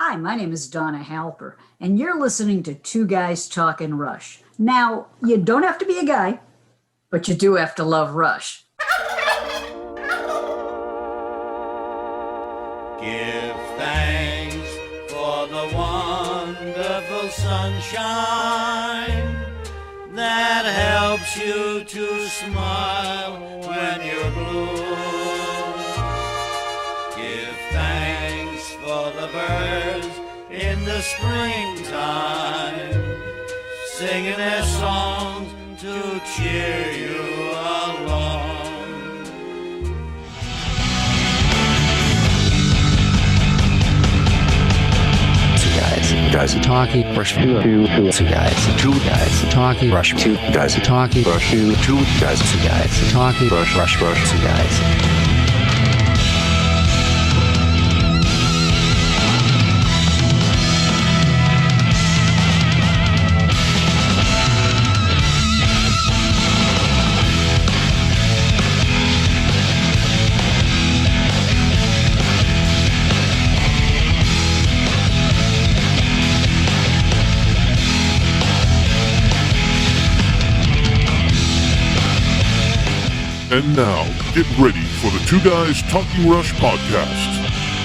Hi, my name is Donna Halper, and you're listening to Two Guys Talking Rush. Now, you don't have to be a guy, but you do have to love Rush. Give thanks for the wonderful sunshine that helps you to smile when you're blue. Give thanks for the birds in the springtime, singing their songs to cheer you along. Two guys are talking, rush two guys are talking, rush two guys are talking, rush two guys are talking, rush two guys. And now, get ready for the Two Guys Talking Rush podcast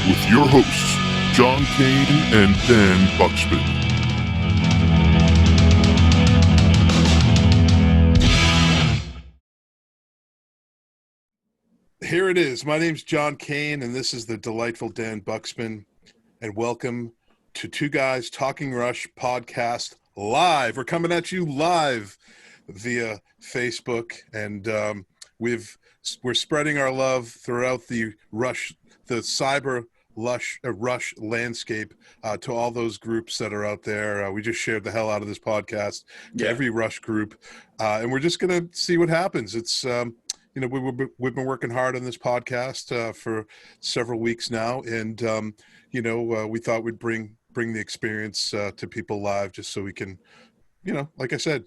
with your hosts, John Kane and Dan Bukszpan. Here it is. My name's John Kane, and this is the delightful Dan Bukszpan. And welcome to Two Guys Talking Rush podcast live. We're coming at you live via Facebook, and we're spreading our love throughout the cyber rush landscape to all those groups that are out there. We just shared the hell out of this podcast to every rush group, and we're just gonna see what happens. It's we've been working hard on this podcast for several weeks now, and we thought we'd bring the experience to people live, just so we can, like I said,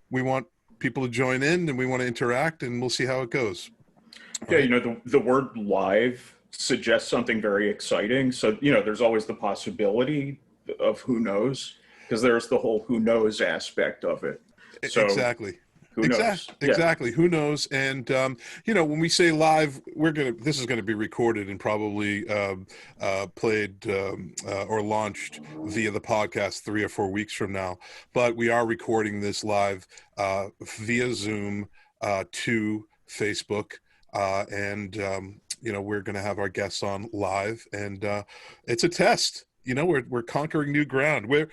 we want people to join in and we want to interact, and we'll see how it goes. Yeah, the word live suggests something very exciting. So, there's always the possibility of who knows, because there's the whole who knows aspect of it. So, exactly. Who knows? Exactly. Who knows? And, when we say live, this is going to be recorded and probably played or launched via the podcast 3 or 4 weeks from now. But we are recording this live via Zoom to Facebook. We're going to have our guests on live, and it's a test. We're conquering new ground. We're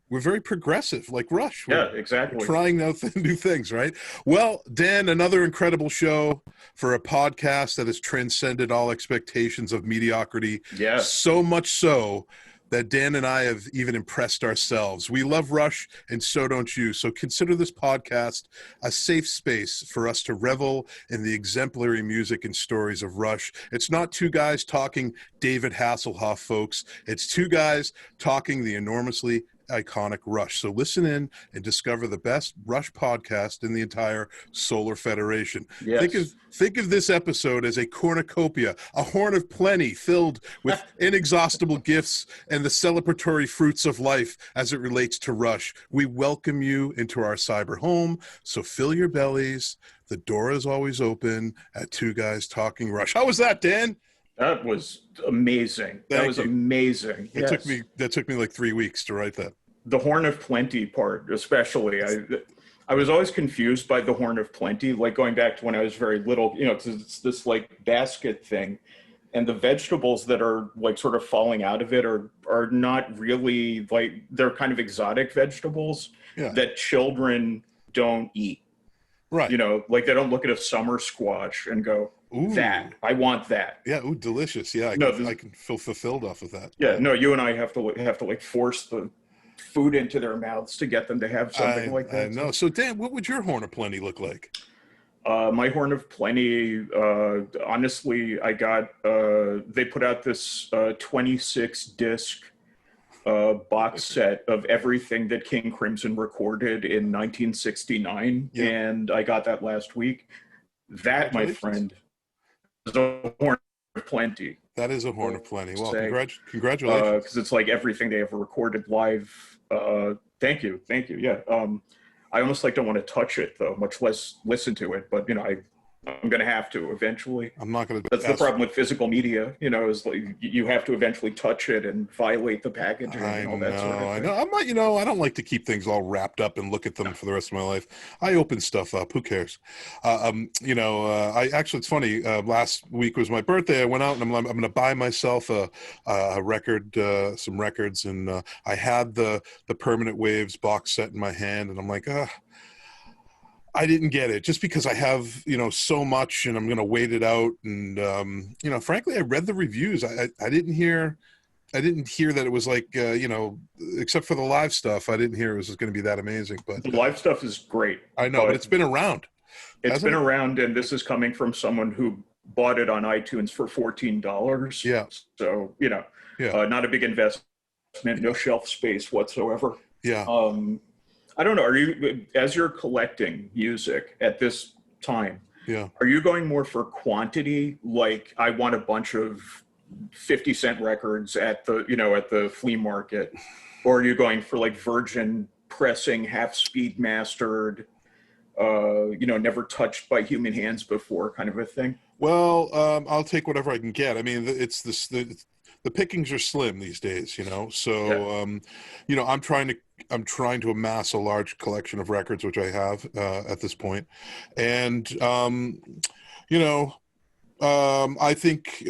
very progressive, like Rush. Exactly. We're trying new things, right? Well, Dan, another incredible show for a podcast that has transcended all expectations of mediocrity. Yeah. So much so that Dan and I have even impressed ourselves. We love Rush, and so don't you. So consider this podcast a safe space for us to revel in the exemplary music and stories of Rush. It's not two guys talking David Hasselhoff, folks. It's two guys talking the enormously iconic Rush. So listen in and discover the best Rush podcast in the entire Solar Federation. Yes. Think of this episode as a cornucopia, a horn of plenty filled with inexhaustible gifts and the celebratory fruits of life as it relates to Rush. We welcome you into our cyber home, so fill your bellies. The door is always open at Two Guys Talking Rush. How was that, Dan? That was amazing. Amazing. That took me like 3 weeks to write that. The Horn of Plenty part, especially. I was always confused by the Horn of Plenty, like going back to when I was very little, because it's this like basket thing, and the vegetables that are like sort of falling out of it are not really, like, they're kind of exotic vegetables that children don't eat. Right. Like they don't look at a summer squash and go, ooh, that, I want that. Yeah, ooh, delicious. Yeah, I can feel fulfilled off of that. Yeah, no, you and I have to like force the food into their mouths to get them to have something like that. I know. So Dan, what would your Horn of Plenty look like? My Horn of Plenty, honestly, I got, they put out this 26 disc box set of everything that King Crimson recorded in 1969, and I got that last week. That, my friend, is a Horn of Plenty. That is a horn of plenty. Well, say. congratulations. Because it's like everything they ever recorded live. Thank you. Yeah. I almost like don't want to touch it though, much less listen to it. But I'm going to have to eventually. I'm not going to. That's the problem with physical media, is like you have to eventually touch it and violate the packaging and all that sort of thing. I know. I'm not, I don't like to keep things all wrapped up and look at them for the rest of my life. I open stuff up. Who cares? I actually, it's funny. Last week was my birthday. I went out and I'm going to buy myself a record, some records, and I had the Permanent Waves box set in my hand, and I'm like, I didn't get it just because I have, so much and I'm going to wait it out. And, frankly, I read the reviews. I didn't hear that it was like, except for the live stuff, I didn't hear it was going to be that amazing. But the live stuff is great. I know, but it's been around. It's been around, and this is coming from someone who bought it on iTunes for $14. Yeah. So, not a big investment, no shelf space whatsoever. Yeah. I don't know. As you're collecting music at this time, are you going more for quantity? Like, I want a bunch of 50-cent records at the flea market, or are you going for like virgin pressing, half speed mastered, never touched by human hands before kind of a thing? Well, I'll take whatever I can get. I mean, the pickings are slim these days, so, I'm trying to amass a large collection of records, which I have at this point. And, I think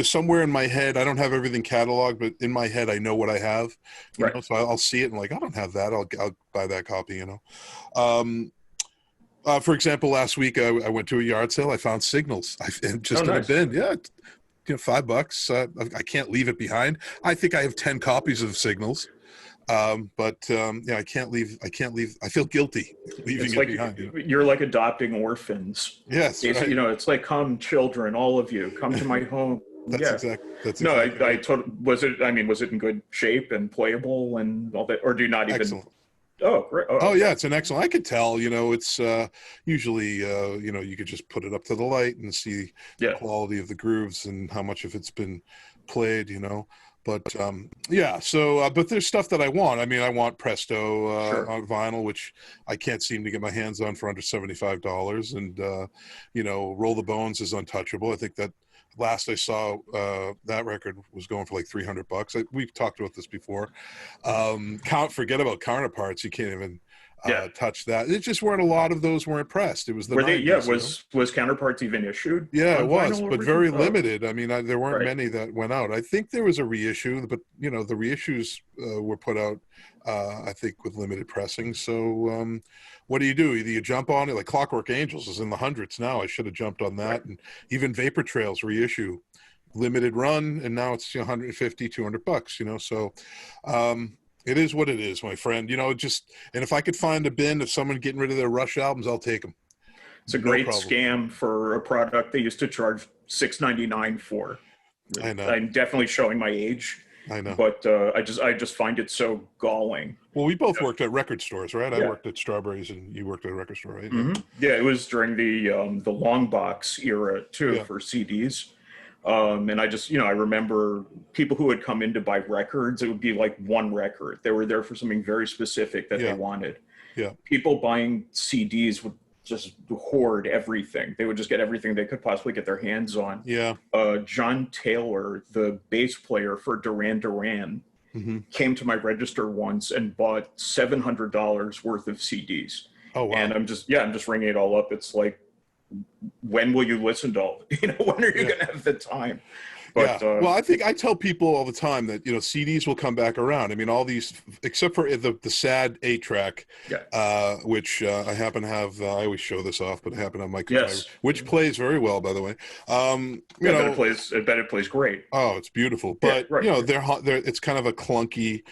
somewhere in my head, I don't have everything cataloged, but in my head, I know what I have. Right. So I'll see it and like, I don't have that. I'll buy that copy, For example, last week I went to a yard sale. I found Signals. In a bin. Yeah. $5. I can't leave it behind. I think I have 10 copies of Signals. I can't leave. I feel guilty leaving it behind. You're like adopting orphans. Yes. Right. It's like, come children, all of you, come to my home. That's was it in good shape and playable and all that, or do you not even? Excellent. Oh, great. Yeah, it's an excellent. I could tell, it's usually, you could just put it up to the light and see the quality of the grooves and how much of it's been played, But but there's stuff that I want. I mean, I want Presto on vinyl, which I can't seem to get my hands on for under $75. And, Roll the Bones is untouchable. I think that last I saw that record was going for like $300. We've talked about this before. Forget about counterparts. You can't even touch that. It just weren't a lot of those weren't pressed. It was the 90s, was counterparts even issued? Yeah, it was, but very limited. I mean, there weren't many that went out. I think there was a reissue, but the reissues were put out, I think, with limited pressing. So what do? Either you jump on it, like Clockwork Angels is in the hundreds now. I should have jumped on that. And even Vapor Trails reissue, limited run, and now it's $150, $200. So it is what it is, my friend. And if I could find a bin of someone getting rid of their Rush albums, I'll take them. It's a great scam for a product they used to charge $6.99 for. I know. I'm definitely showing my age. I know. But I just find it so galling. Well, we both worked at record stores, right? I worked at Strawberries, and you worked at a record store, right? Mm-hmm. Yeah, it was during the long box era too for CDs. And I remember people who would come in to buy records. It would be like one record. They were there for something very specific that they wanted. Yeah. People buying CDs would just hoard everything. They would just get everything they could possibly get their hands on. Yeah. John Taylor, the bass player for Duran Duran, came to my register once and bought $700 worth of CDs. Oh, wow. And I'm just ringing it all up. It's like, when will you listen to all? When are you going to have the time? But, well, I tell people all the time that CDs will come back around. I mean, all these, except for the sad 8-track, which I happen to have. I always show this off, but I happen to have my computer, which plays very well, by the way. I bet it plays great. Oh, it's beautiful, but it's kind of a clunky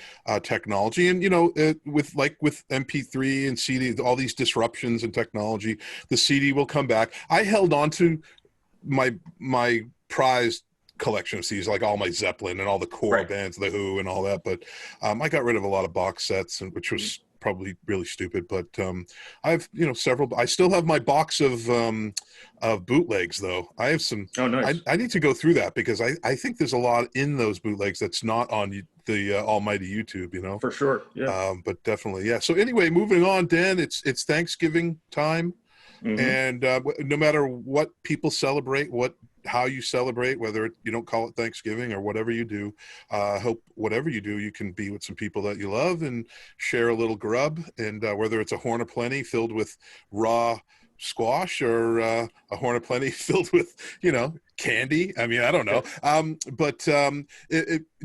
technology, and with MP3 and CD, all these disruptions in technology, the CD will come back. I held on to my prized collection of CDs, like all my Zeppelin and all the core bands, the Who and all that, but I got rid of a lot of box sets, which was probably really stupid, but I have several. I still have my box of bootlegs though. I have some. Oh, nice. I need to go through that because I think there's a lot in those bootlegs that's not on the almighty YouTube. For sure. Yeah. But definitely, yeah. So anyway, moving on, Dan. It's Thanksgiving time. Mhm. And no matter what people celebrate, how you celebrate, whether you don't call it Thanksgiving or whatever you do, hope whatever you do, you can be with some people that you love and share a little grub. And whether it's a Horn of Plenty filled with raw squash or a Horn of Plenty filled with, candy. I mean, I don't know. But do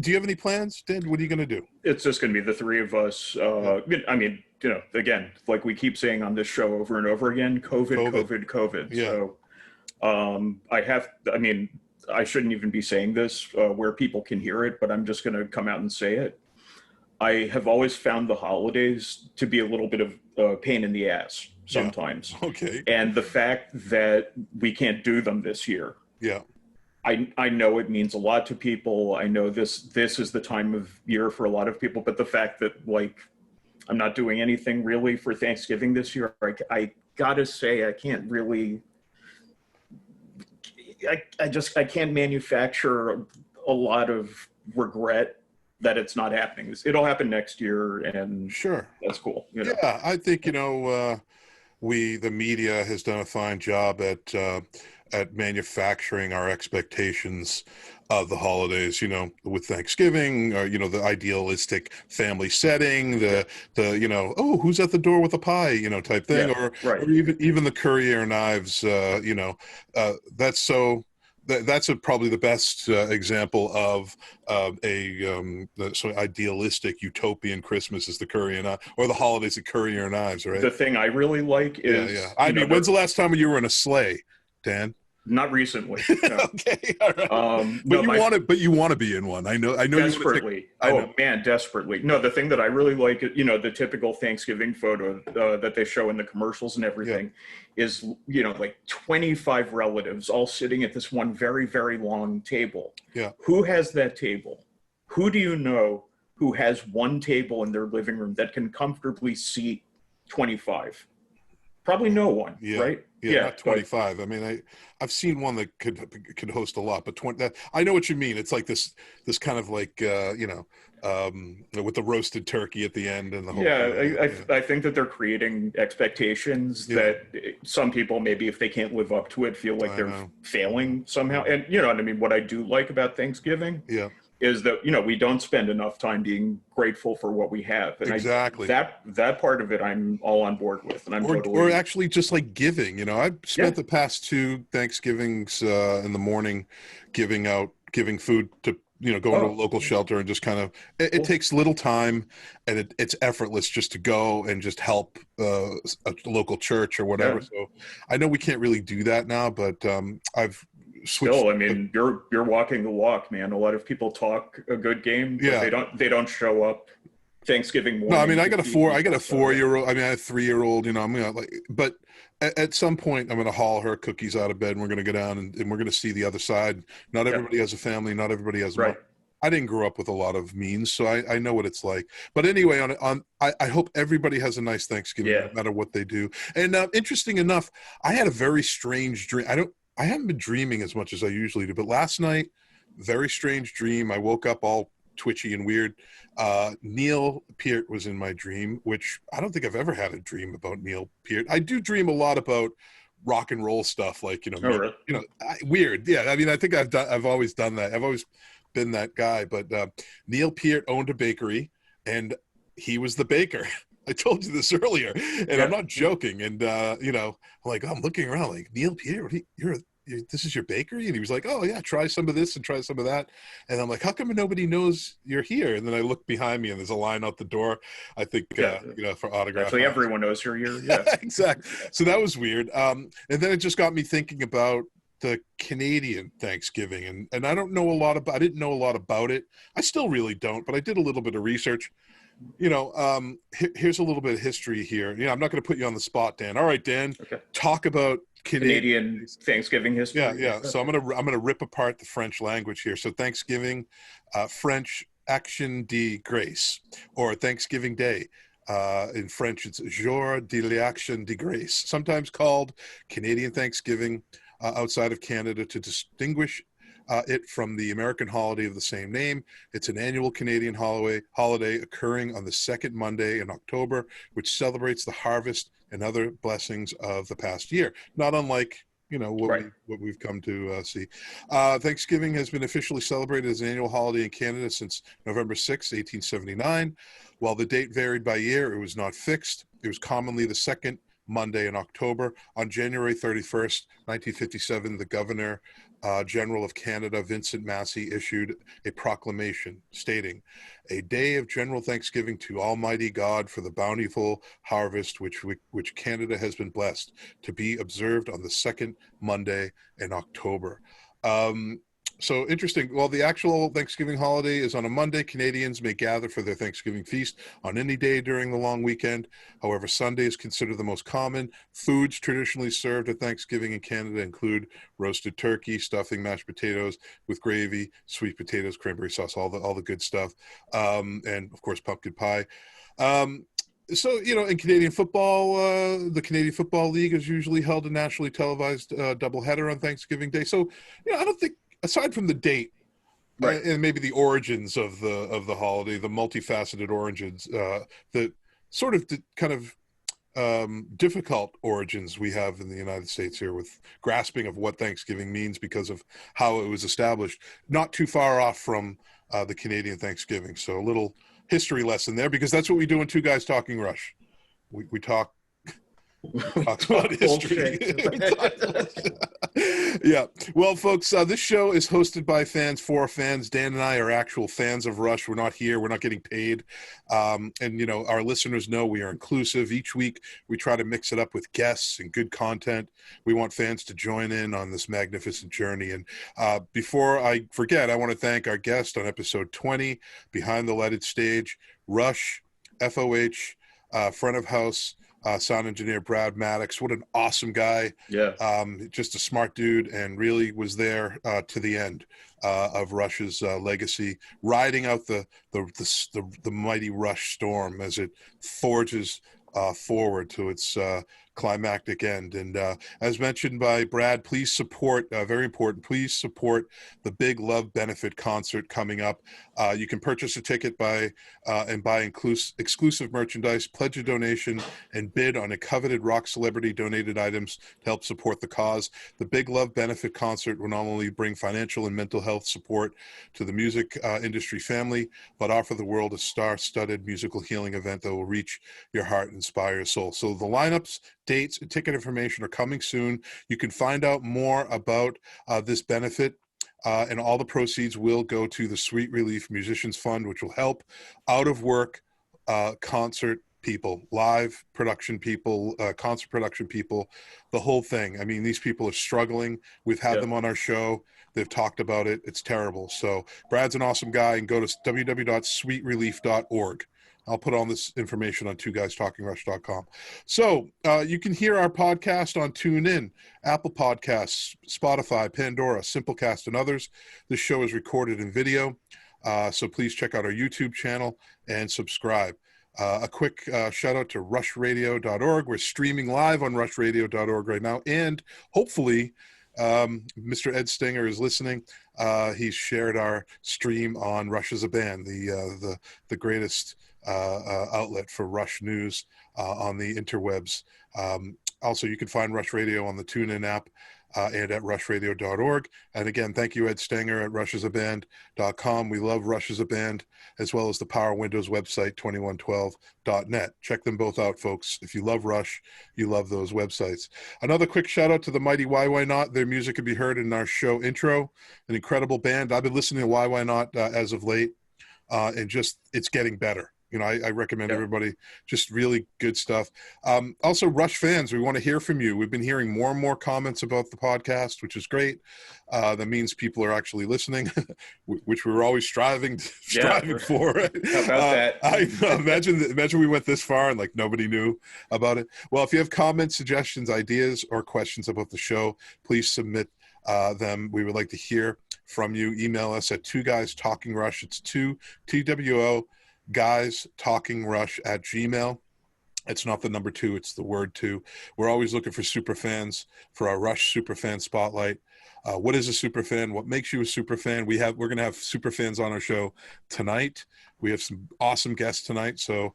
you have any plans, Dan? What are you going to do? It's just going to be the three of us. I mean, again, like we keep saying on this show over and over again, COVID. Yeah. So I shouldn't even be saying this where people can hear it, but I'm just going to come out and say it. I have always found the holidays to be a little bit of a pain in the ass sometimes. Yeah. Okay. And the fact that we can't do them this year. Yeah. I know it means a lot to people. I know this is the time of year for a lot of people, but the fact that I'm not doing anything really for Thanksgiving this year, I gotta say I can't really, I can't manufacture a lot of regret that it's not happening. It'll happen next year, and sure, that's cool. Yeah, I think the media has done a fine job at manufacturing our expectations of the holidays, with Thanksgiving, or, the idealistic family setting, the who's at the door with a pie, type thing, Yeah, right. or even the Courier knives, that's probably the best example of a sort of idealistic utopian Christmas is the Courier knife, or the holidays at Courier knives, right? The thing I really like is, yeah. I mean, when's the last time you were in a sleigh, Dan? Not recently. No. Okay, all right. But you want to be in one. I know. Desperately. Desperately. No, the thing that I really like, the typical Thanksgiving photo that they show in the commercials and everything is, like 25 relatives all sitting at this one very, very long table. Yeah. Who has that table? Who do you know who has one table in their living room that can comfortably seat 25? Probably no one, right? Yeah, not 25. I mean, I've seen one that could host a lot, but 20. I know what you mean. It's like this kind of like with the roasted turkey at the end and the whole. Yeah, I think that they're creating expectations that some people, maybe if they can't live up to it, feel like they're failing somehow. And you know what I mean. What I do like about Thanksgiving, is that we don't spend enough time being grateful for what we have. And exactly. That part of it I'm all on board with, and or actually just like giving. I've spent the past 2 Thanksgivings in the morning giving food to going to a local shelter and just kind of it takes little time, and it's effortless just to go and just help a local church or whatever. So I know we can't really do that now, but I've still, I mean, you're walking the walk, man. A lot of people talk a good game, but they don't show up Thanksgiving morning. No, I mean, I got a 4-year-old. I mean, I have a 3-year-old. I'm gonna but at some point, I'm gonna haul her cookies out of bed, and we're gonna go down and we're gonna see the other side. Not everybody has a family. Not everybody has money. I didn't grow up with a lot of means, so I know what it's like. But anyway, I hope everybody has a nice Thanksgiving, no matter what they do. And interesting enough, I had a very strange dream. I haven't been dreaming as much as I usually do, but last night, very strange dream. I woke up all twitchy and weird. Neil Peart was in my dream, which I don't think I've ever had a dream about Neil Peart. I do dream a lot about rock and roll stuff, like weird. Yeah, I mean, I think I've always done that. I've always been that guy. But Neil Peart owned a bakery, and he was the baker. I told you this earlier, and I'm not joking. And I'm like, I'm looking around, like, Neil Peart, this is your bakery? And he was like, oh yeah, try some of this and try some of that. And I'm like, how come nobody knows you're here? And then I look behind me, and there's a line out the door, I think, for autographs. Actually, everyone knows you're here. Yeah, exactly. So that was weird. And then it just got me thinking about the Canadian Thanksgiving, and I didn't know a lot about it. I still really don't, but I did a little bit of research. Here's a little bit of history here. I'm not going to put you on the spot, Dan. All right, Dan, talk about Canadian Thanksgiving history. Yeah. So I'm gonna rip apart the French language here. So Thanksgiving, French Action de Grace, or Thanksgiving Day. In French, it's Jour de l'Action de Grâce, sometimes called Canadian Thanksgiving outside of Canada to distinguish it from the American holiday of the same name. It's an annual Canadian holiday occurring on the second Monday in October, which celebrates the harvest and other blessings of the past year. Not unlike what we've come to see. Thanksgiving has been officially celebrated as an annual holiday in Canada since November 6, 1879. While the date varied by year, it was not fixed. It was commonly the second Monday in October. On January 31st, 1957, the Governor General of Canada, Vincent Massey, issued a proclamation stating, "A day of general thanksgiving to Almighty God for the bountiful harvest which Canada has been blessed, to be observed on the second Monday in October." So interesting. While the actual Thanksgiving holiday is on a Monday, Canadians may gather for their Thanksgiving feast on any day during the long weekend. However, Sunday is considered the most common. Foods traditionally served at Thanksgiving in Canada include roasted turkey, stuffing, mashed potatoes with gravy, sweet potatoes, cranberry sauce, all the good stuff, and of course pumpkin pie. So, in Canadian football, the Canadian Football League is usually held a nationally televised doubleheader on Thanksgiving Day. So, I don't think, aside from the date, and maybe the origins of the holiday, the multifaceted origins, the sort of kind of difficult origins we have in the United States here with grasping of what Thanksgiving means because of how it was established, not too far off from the Canadian Thanksgiving. So a little history lesson there, because that's what we do in Two Guys Talking Rush. We talk about history. Yeah. Well, folks, this show is hosted by fans for fans. Dan and I are actual fans of Rush. We're not here. We're not getting paid. And, our listeners know we are inclusive. Each week, we try to mix it up with guests and good content. We want fans to join in on this magnificent journey. And before I forget, I want to thank our guest on episode 20, Behind the Lighted Stage, Rush, FOH, front of house, sound engineer Brad Maddox. What an awesome guy. Yeah. Just a smart dude, and really was there to the end of Rush's legacy, riding out the mighty Rush storm as it forges forward to its climactic end. And as mentioned by Brad, please support, very important, please support the Big Love Benefit concert coming up. You can purchase a ticket and buy exclusive merchandise, pledge a donation, and bid on a coveted rock celebrity donated items to help support the cause. The Big Love Benefit concert will not only bring financial and mental health support to the music industry family, but offer the world a star-studded musical healing event that will reach your heart and inspire your soul. So the lineups, dates, and ticket information are coming soon. You can find out more about this benefit, and all the proceeds will go to the Sweet Relief Musicians Fund, which will help out of work concert people, live production people, concert production people, the whole thing. I mean, these people are struggling. We've had them on our show. They've talked about it. It's terrible. So Brad's an awesome guy, and go to www.sweetrelief.org. I'll put all this information on twoguystalkingrush.com. So you can hear our podcast on TuneIn, Apple Podcasts, Spotify, Pandora, Simplecast, and others. This show is recorded in video, so please check out our YouTube channel and subscribe. A quick shout out to rushradio.org. We're streaming live on rushradio.org right now, and hopefully Mr. Ed Stinger is listening. He's shared our stream on Rush as a Band, the greatest outlet for Rush news on the interwebs. Also, you can find Rush Radio on the TuneIn app and at rushradio.org. And again, thank you, Ed Stenger at rushasaband.com. We love Rush as a Band, as well as the Power Windows website, 2112.net. Check them both out, folks. If you love Rush, you love those websites. Another quick shout out to the mighty Why Not. Their music can be heard in our show intro. An incredible band. I've been listening to Why Not as of late, and just it's getting better. I recommend everybody, just really good stuff. Also, Rush fans, we want to hear from you. We've been hearing more and more comments about the podcast, which is great. That means people are actually listening, which we were always striving for. Right? How about that? I imagine we went this far and nobody knew about it. Well, if you have comments, suggestions, ideas, or questions about the show, please submit them. We would like to hear from you. Email us at 2guystalkingrush. It's 2 TWO guystalkingrush@gmail.com. It's not the number 2, it's the word 2. We're always looking for super fans for our Rush Superfan Spotlight. What is a super fan? What makes you a super fan? We're going to have super fans on our show tonight. We have some awesome guests tonight. So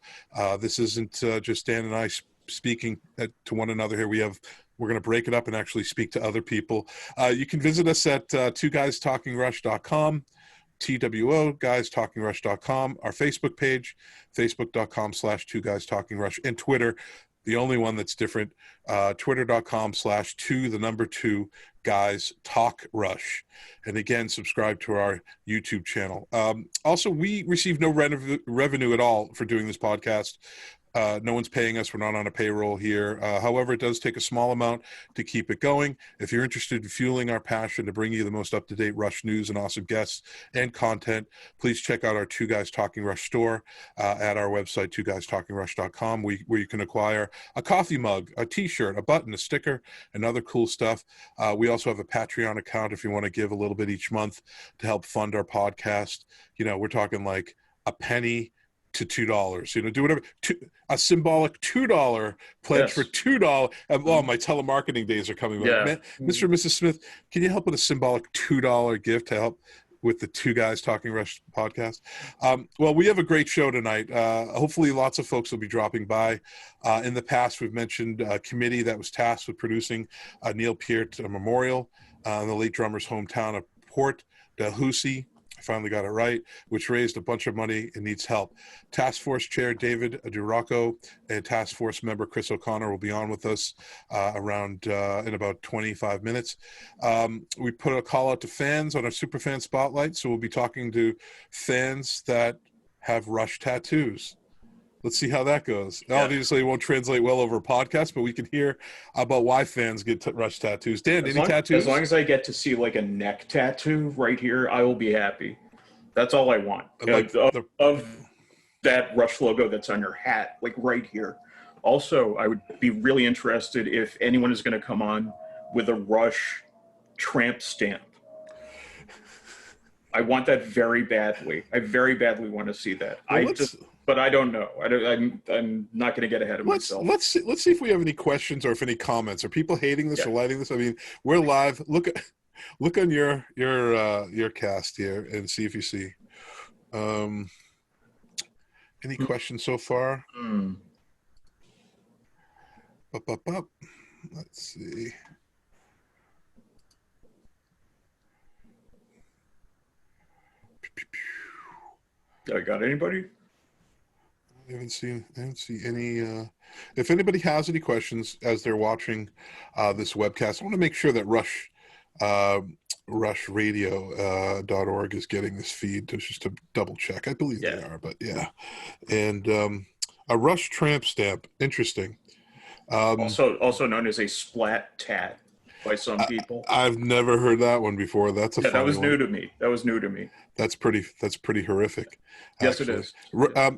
this isn't just Dan and I speaking to one another here. We're going to break it up and actually speak to other people. You can visit us at twoguystalkingrush.com. TWO guystalkingrush.com, our Facebook page, facebook.com/2guystalkingrush, and Twitter, the only one that's different, twitter.com/2 guys talk rush. And again, subscribe to our YouTube channel. Also, we receive no revenue at all for doing this podcast. No one's paying us. We're not on a payroll here. However, it does take a small amount to keep it going. If you're interested in fueling our passion to bring you the most up-to-date Rush news and awesome guests and content, please check out our Two Guys Talking Rush store at our website, twoguystalkingrush.com, where you can acquire a coffee mug, a t-shirt, a button, a sticker, and other cool stuff. We also have a Patreon account if you want to give a little bit each month to help fund our podcast. We're talking like a penny to $2, do whatever. A symbolic $2 pledge for $2. Oh, my telemarketing days are coming. Yeah. Man, Mr. and Mrs. Smith, can you help with a symbolic $2 gift to help with the Two Guys Talking Rush podcast? Well, we have a great show tonight. Hopefully lots of folks will be dropping by. In the past, we've mentioned a committee that was tasked with producing a Neil Peart memorial in the late drummer's hometown of Port Dalhousie. I finally got it right, which raised a bunch of money and needs help. Task Force Chair David Rocco and Task Force member Chris O'Connor will be on with us around in about 25 minutes. We put a call out to fans on our Superfan Spotlight, so we'll be talking to fans that have Rush tattoos. Let's see how that goes. Yeah. Obviously, it won't translate well over a podcast, but we can hear about why fans get Rush tattoos. Dan, any tattoos? As long as I get to see like a neck tattoo right here, I will be happy. That's all I want. Like of that Rush logo that's on your hat, like right here. Also, I would be really interested if anyone is going to come on with a Rush tramp stamp. I want that very badly. I very badly want to see that. Well, but I don't know. I'm not going to get ahead of myself. Let's see if we have any questions or if any comments. Are people hating this or liking this? I mean, we're live. Look on your cast here and see if you see any questions so far. Let's see. I got anybody? I haven't seen any. If anybody has any questions as they're watching this webcast, I want to make sure that rushradio.org is getting this feed just to double check. I believe they are, but yeah. And a Rush tramp stamp, interesting. Also known as a splat tat by some people. I've never heard that one before. That's that was new to me. That was new to me. That's pretty horrific. Yes, actually. it is.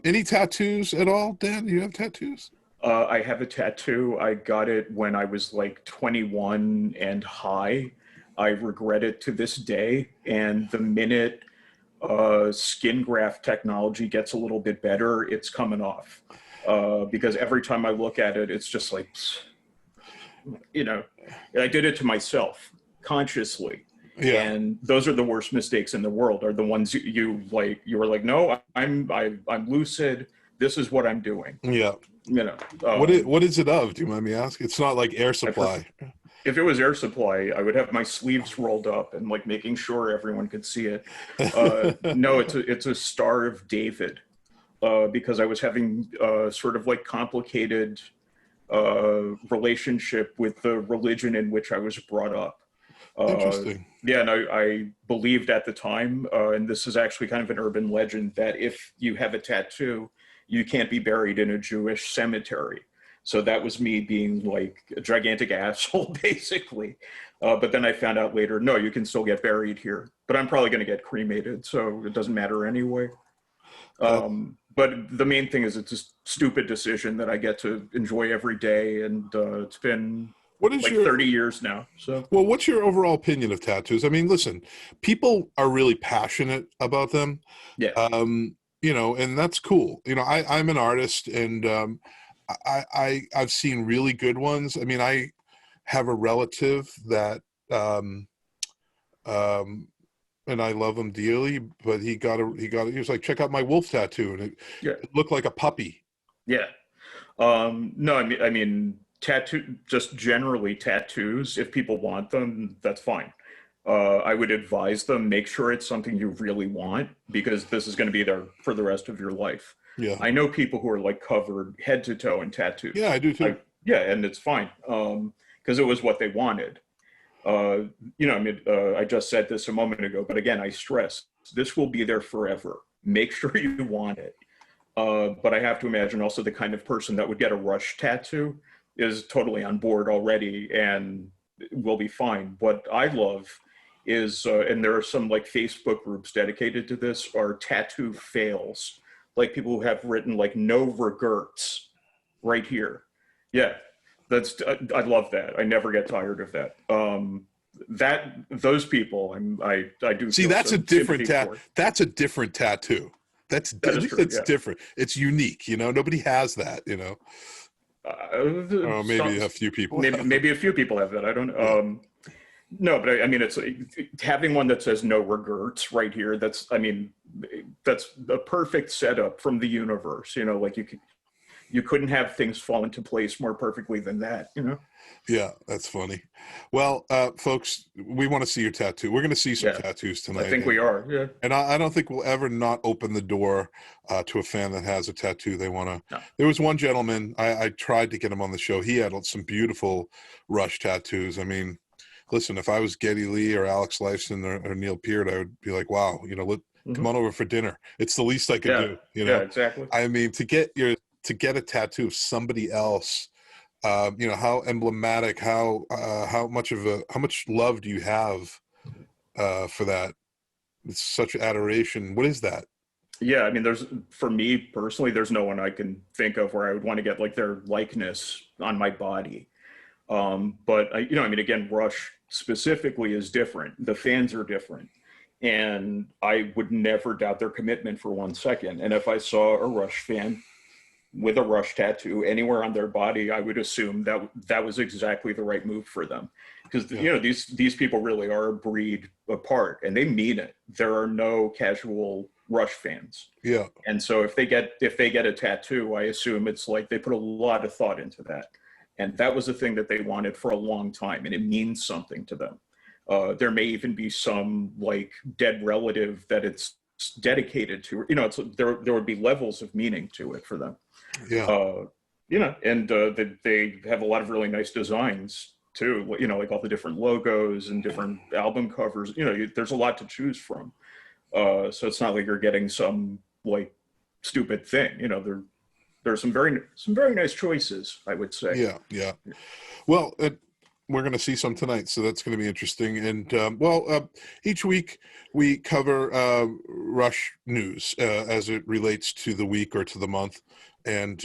Any tattoos at all, Dan? Do you have tattoos? I have a tattoo. I got it when I was like 21 and high. I regret it to this day. And the minute skin graft technology gets a little bit better, it's coming off. Because every time I look at it, it's just like, I did it to myself consciously. Yeah. And those are the worst mistakes in the world, are the ones you were like, no, I'm lucid. This is what I'm doing. Yeah. What is it of? Do you mind me asking? It's not like Air Supply. If it was Air Supply, I would have my sleeves rolled up and like making sure everyone could see it. No, it's a Star of David, because I was having sort of like complicated relationship with the religion in which I was brought up. Interesting. Yeah, and I believed at the time, and this is actually kind of an urban legend, that if you have a tattoo, you can't be buried in a Jewish cemetery. So that was me being like a gigantic asshole, basically. But then I found out later, no, you can still get buried here. But I'm probably going to get cremated, so it doesn't matter anyway. But the main thing is it's a stupid decision that I get to enjoy every day, and it's been... 30 years now. So, well, what's your overall opinion of tattoos? I mean, listen, people are really passionate about them. Yeah. you know, and that's cool. You know, I'm an artist, and I've seen really good ones. I mean, I have a relative that, and I love him dearly, but he was like, check out my wolf tattoo, and it looked like a puppy. Yeah. No, I mean, just generally tattoos, if people want them, that's fine. I would advise them, make sure it's something you really want, because this is going to be there for the rest of your life. Yeah. I know people who are like covered head to toe in tattoos. Yeah, I do too. And it's fine, because it was what they wanted. You know, I mean, I just said this a moment ago, but again, I stress, this will be there forever. Make sure you want it. But I have to imagine also the kind of person that would get a Rush tattoo is totally on board already and will be fine. What I love is, and there are some like Facebook groups dedicated to this, are tattoo fails. Like people who have written like no regrets right here. Yeah, I love that. I never get tired of that. Those people, I do see. That's a different tattoo. That's a different tattoo. That's different. It's unique. You know, nobody has that. You know, maybe a few people. Maybe a few people have that. I don't know. No, but I mean, it's having one that says no regrets right here. That's a perfect setup from the universe. You know, like you couldn't have things fall into place more perfectly than that. You know. Yeah, that's funny. Well, folks, we want to see your tattoo. We're going to see some tattoos tonight. I think we are. Yeah. And I don't think we'll ever not open the door to a fan that has a tattoo they want to. No. There was one gentleman, I tried to get him on the show. He had some beautiful Rush tattoos. I mean, listen, if I was Geddy Lee or Alex Lifeson or Neil Peart, I would be like, wow, you know, come on over for dinner. It's the least I could do. You know? Yeah, exactly. I mean, to get a tattoo of somebody else, you know, how emblematic, how much love do you have for that? It's such adoration. What is that? Yeah, I mean, for me personally, there's no one I can think of where I would want to get like their likeness on my body. But you know, I mean, again, Rush specifically is different. The fans are different, and I would never doubt their commitment for 1 second. And if I saw a Rush fan with a Rush tattoo anywhere on their body, I would assume that was exactly the right move for them, because you know, these people really are a breed apart, and they mean it. There are no casual Rush fans. Yeah. And so if they get a tattoo, I assume it's like they put a lot of thought into that, and that was the thing that they wanted for a long time, and it means something to them. There may even be some like dead relative that it's dedicated to. You know, there would be levels of meaning to it for them. Yeah. You know, and they have a lot of really nice designs too. You know, like all the different logos and different album covers. You know, there's a lot to choose from. So it's not like you're getting some like stupid thing. You know, there are some very nice choices, I would say. Yeah, yeah. Well, we're going to see some tonight, so that's going to be interesting. And each week we cover Rush news as it relates to the week or to the month. And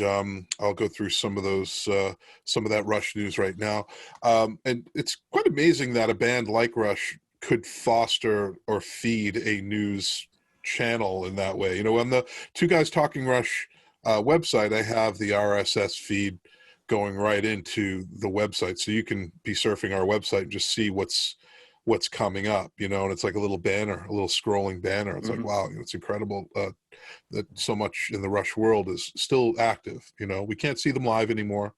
I'll go through some of that Rush news right now. And it's quite amazing that a band like Rush could foster or feed a news channel in that way. You know, on the Two Guys Talking Rush website, I have the RSS feed going right into the website, so you can be surfing our website and just see what's coming up, you know. And it's like a little banner, a little scrolling banner. It's like, wow, it's incredible that so much in the Rush world is still active. You know, we can't see them live anymore,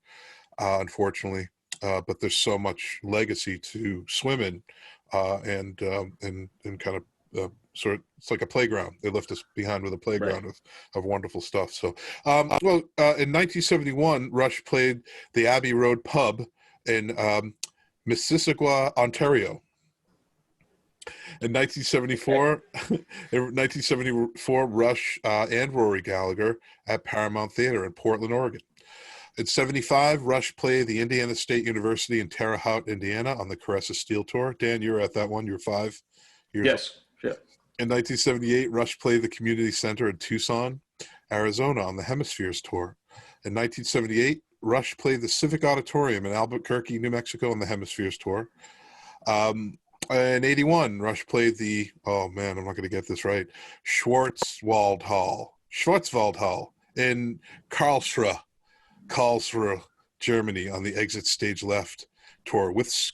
unfortunately, but there's so much legacy to swim in, and kind of sort of, it's like a playground. They left us behind with a playground of wonderful stuff. So, in 1971, Rush played the Abbey Road Pub in Mississauga, Ontario. In 1974, Rush and Rory Gallagher at Paramount Theater in Portland, Oregon. In 75, Rush played the Indiana State University in Terre Haute, Indiana on the Caressa Steel Tour. Dan, you were at that one. You were 5 years old. Yes. Yeah. In 1978, Rush played the Community Center in Tucson, Arizona on the Hemispheres Tour. In 1978, Rush played the Civic Auditorium in Albuquerque, New Mexico on the Hemispheres Tour. In 81, Rush played the, oh man, I'm not going to get this right, Schwarzwald Hall Schwarzwaldhall in Karlsruhe, Germany on the Exit Stage Left tour with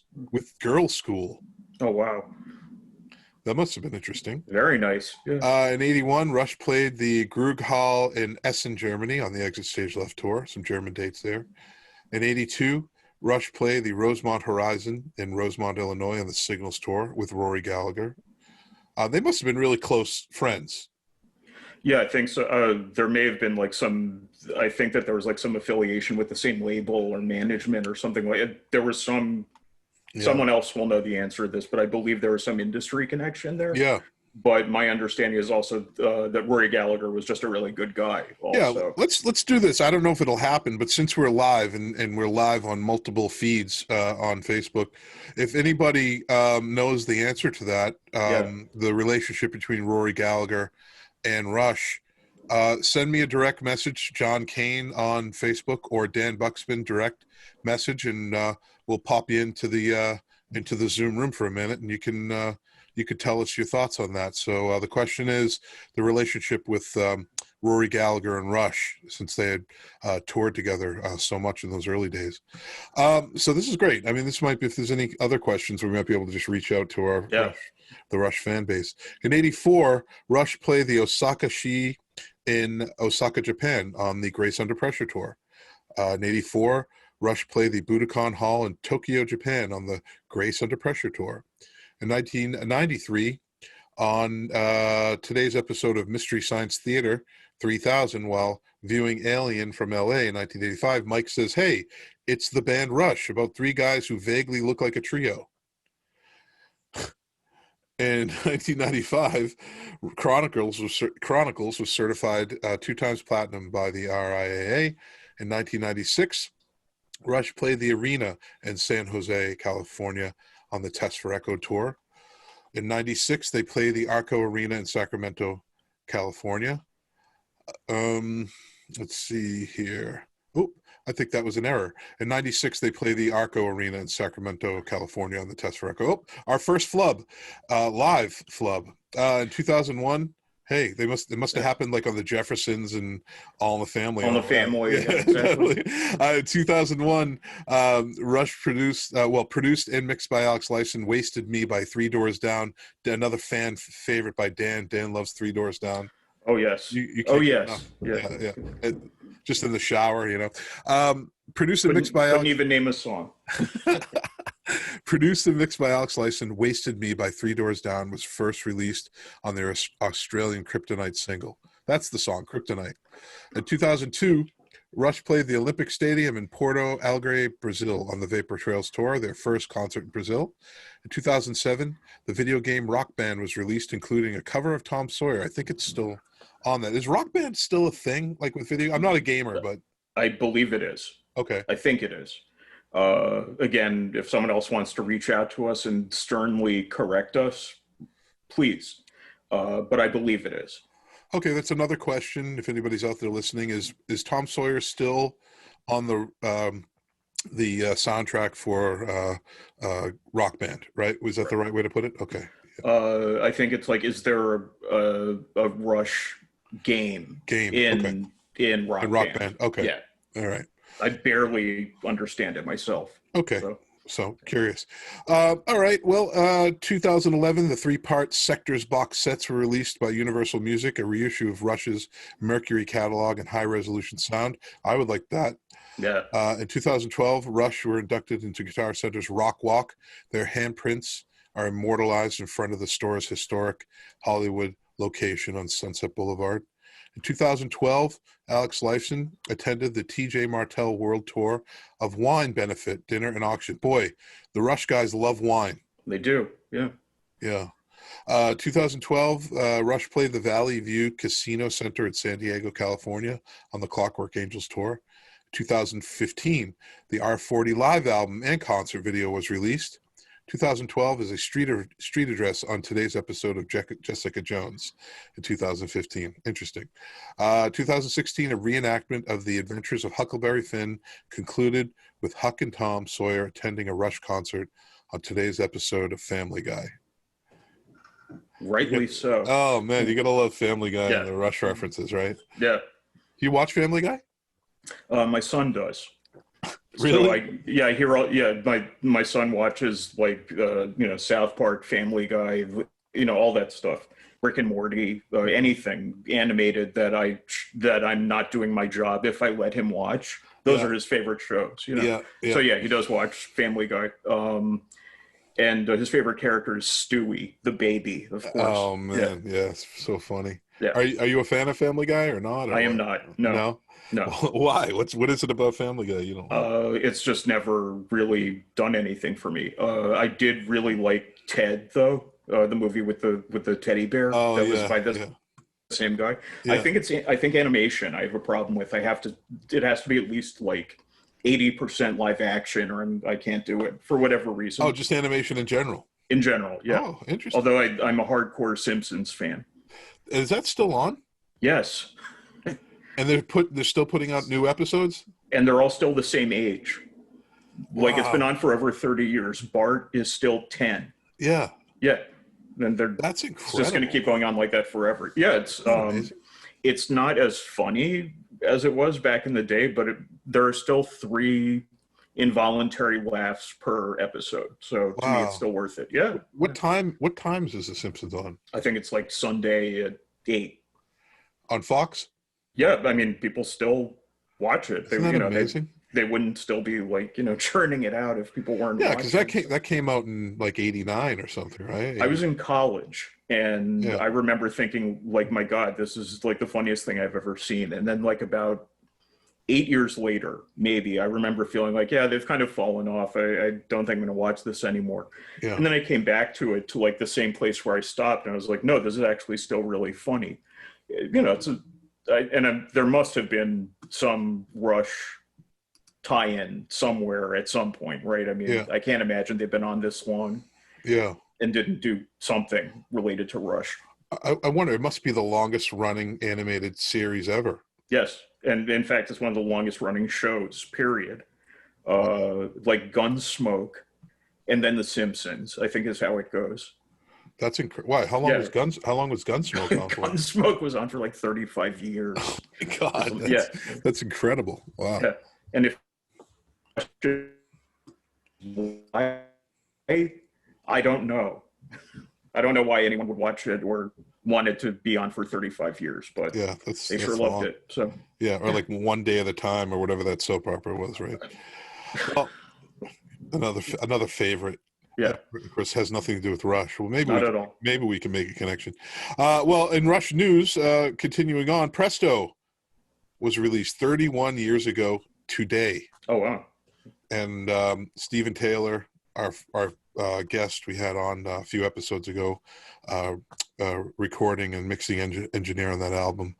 Girls School. Oh, wow. That must have been interesting. Very nice. Yeah. In 81, Rush played the Grug Hall in Essen, Germany on the Exit Stage Left tour. Some German dates there. In 82, Rush played the Rosemont Horizon in Rosemont, Illinois on the Signals tour with Rory Gallagher. They must have been really close friends. Yeah, I think so. There may have been like I think that there was like some affiliation with the same label or management or something like it. There was some, someone else will know the answer to this, but I believe there was some industry connection there. Yeah. But my understanding is also that Rory Gallagher was just a really good guy. Also. Yeah, let's do this. I don't know if it'll happen, but since we're live and we're live on multiple feeds on Facebook, if anybody knows the answer to that, the relationship between Rory Gallagher and Rush, send me a direct message, John Kane on Facebook or Dan Bukszpan direct message, and we'll pop you into the Zoom room for a minute, and you could tell us your thoughts on that. So the question is the relationship with Rory Gallagher and Rush, since they had toured together so much in those early days. So this is great. I mean, this might be, if there's any other questions, we might be able to just reach out to the Rush fan base. In 84, Rush played the Osaka Shi in Osaka, Japan on the Grace Under Pressure tour. In 84, Rush played the Budokan Hall in Tokyo, Japan on the Grace Under Pressure tour. In 1993, on today's episode of Mystery Science Theater 3000, while viewing Alien from LA in 1985, Mike says, "Hey, it's the band Rush, about three guys who vaguely look like a trio." In 1995, Chronicles was certified 2 times platinum by the RIAA. In 1996, Rush played the Arena in San Jose, California on the Test for Echo tour. In 96, they played the Arco Arena in Sacramento, California. Let's see here. Oh, I think that was an error. In 96, they played the Arco Arena in Sacramento, California on the Test for Echo. Oh, our first flub, live flub. In 2001, hey, it must have happened like on the Jeffersons and All in the Family. All in the Family, yeah, exactly. In 2001, Rush produced and mixed by Alex Lifeson, Wasted Me by Three Doors Down, another fan favorite by Dan. Dan loves Three Doors Down. Oh, yes. You oh, yes. Yeah. Just in the shower, Produced and mixed by Alex. Couldn't even name a song. Produced and mixed by Alex Lifeson, Wasted Me by Three Doors Down was first released on their Australian Kryptonite single. That's the song, Kryptonite. In 2002, Rush played the Olympic Stadium in Porto Alegre, Brazil on the Vapor Trails Tour, their first concert in Brazil. In 2007, the video game Rock Band was released, including a cover of Tom Sawyer. I think it's still on that. Is Rock Band still a thing, like with video? I'm not a gamer, but... I believe it is. Okay. I think it is. Again, if someone else wants to reach out to us and sternly correct us, please. But I believe it is. Okay, that's another question. If anybody's out there listening, is Tom Sawyer still on the soundtrack for Rock Band? Right? Was that the right way to put it? Okay. Yeah. I think it's like, is there a Rush game in Rock Band? Okay. Yeah. All right. I barely understand it myself. Okay. So curious. All right. Well, 2011, the 3-part Sectors box sets were released by Universal Music, a reissue of Rush's Mercury catalog and high-resolution sound. I would like that. Yeah. In 2012, Rush were inducted into Guitar Center's Rock Walk. Their handprints are immortalized in front of the store's historic Hollywood location on Sunset Boulevard. In 2012, Alex Lifeson attended the TJ Martell World Tour of Wine Benefit Dinner and Auction. Boy, the Rush guys love wine. They do, yeah. Yeah. 2012, Rush played the Valley View Casino Center in San Diego, California on the Clockwork Angels Tour. 2015, the R40 live album and concert video was released. 2012 is a street address on today's episode of Jessica Jones in 2015. Interesting. 2016, a reenactment of the adventures of Huckleberry Finn concluded with Huck and Tom Sawyer attending a Rush concert on today's episode of Family Guy. Rightly so. Oh man, you gotta love Family Guy Yeah. and the Rush references, right? Yeah. You watch Family Guy? My son does. Really? So I hear my son watches like South Park, Family Guy, all that stuff, Rick and Morty, anything animated that I'm not doing my job if I let him watch. Those Yeah. are his favorite shows. Yeah. So yeah, he does watch Family Guy. And his favorite character is Stewie, the baby, of course. Oh man, yeah, it's so funny. Yeah. Are you a fan of Family Guy or not? Or I am what? not. No. Why? What is it about Family Guy you don't like? It's just never really done anything for me. I did really like Ted, though, the movie with the teddy bear Oh, that was yeah, by the yeah. same guy. Yeah. I think animation I have a problem with. It has to be at least like 80% live action, or I can't do it for whatever reason. Oh, just animation in general. In general, yeah. Oh, interesting. Although I'm a hardcore Simpsons fan. Is that still on? Yes. And they're still putting out new episodes? And they're all still the same age. Like, it's Wow. been on for over 30 years. Bart is still 10. Yeah. Yeah. And That's it's incredible. just going to keep going on like that forever. Yeah, Amazing. it's not as funny as it was back in the day, but there are still 3 involuntary laughs per episode. So to me, Wow. it's still worth it. Yeah. What times is The Simpsons on? I think it's like Sunday at 8. On Fox? Yeah, I mean, people still watch it. Isn't that amazing? They wouldn't still be like, churning it out if people weren't Yeah, watching. because that came out in like '89 or something, right? I was in college, and Yeah. I remember thinking, like, my God, this is like the funniest thing I've ever seen. And then like about 8 years later, maybe, I remember feeling like, yeah, they've kind of fallen off. I don't think I'm going to watch this anymore. Yeah. And then I came back to it, to like the same place where I stopped, and I was like, no, this is actually still really funny. There must have been some Rush tie-in somewhere at some point, right? I mean, Yeah. I can't imagine they've been on this long Yeah. and didn't do something related to Rush. I wonder, it must be the longest running animated series ever. Yes, and in fact, it's one of the longest running shows, period. Like Gunsmoke, and then The Simpsons, I think is how it goes. That's incredible. Why? How long Yeah. was Gunsmoke on for? Gunsmoke was on for like 35 years. Oh my God, Yeah. that's incredible. Wow. Yeah. And if I don't know. I don't know why anyone would watch it or want it to be on for 35 years, but Yeah, they that's sure long. loved it. So Yeah, or like One Day at a Time or whatever that soap opera was, right? Well, another favorite. yeah, Of course, has nothing to do with Rush. Well, not at all. maybe we can make a connection. Well, in Rush news, continuing on, Presto was released 31 years ago today, Oh wow. and Stephen Taylor, our guest we had on a few episodes ago, recording and mixing engineer on that album.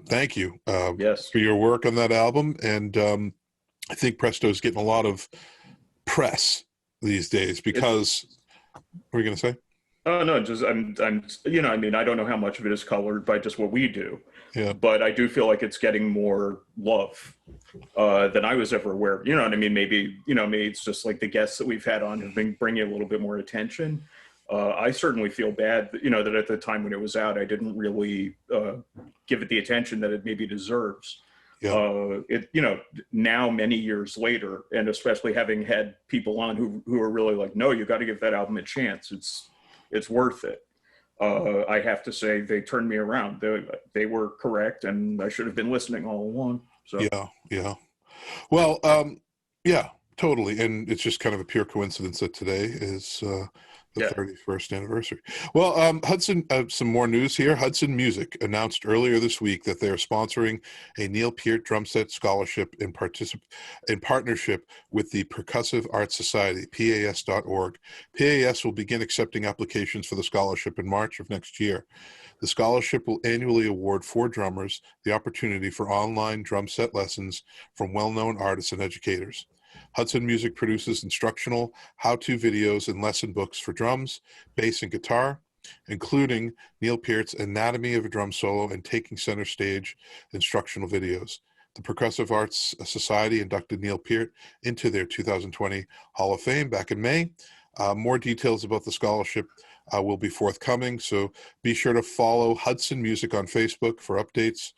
Thank you Yes. for your work on that album, and I think Presto's getting a lot of press these days because. What were you going to say? Oh no, just I'm I mean, I don't know how much of it is colored by just what we do. Yeah. But I do feel like it's getting more love than I was ever aware of. You know what I mean? Maybe it's just like the guests that we've had on have been bringing a little bit more attention. I certainly feel bad, that at the time when it was out, I didn't really give it the attention that it maybe deserves. Yeah. Now many years later, and especially having had people on who are really like, no, you got to give that album a chance. It's worth it. I have to say they turned me around. They were correct, and I should have been listening all along. So Yeah. Well, yeah, totally. And it's just kind of a pure coincidence that today is the 31st anniversary. Well, Hudson, some more news here. Hudson Music announced earlier this week that they're sponsoring a Neil Peart drum set scholarship in partnership with the Percussive Arts Society, PAS.org. PAS will begin accepting applications for the scholarship in March of next year. The scholarship will annually award 4 drummers the opportunity for online drum set lessons from well-known artists and educators. Hudson Music produces instructional how-to videos and lesson books for drums, bass, and guitar, including Neil Peart's Anatomy of a Drum Solo and Taking Center Stage instructional videos. The Percussive Arts Society inducted Neil Peart into their 2020 Hall of Fame back in May. More details about the scholarship will be forthcoming. So be sure to follow Hudson Music on Facebook for updates.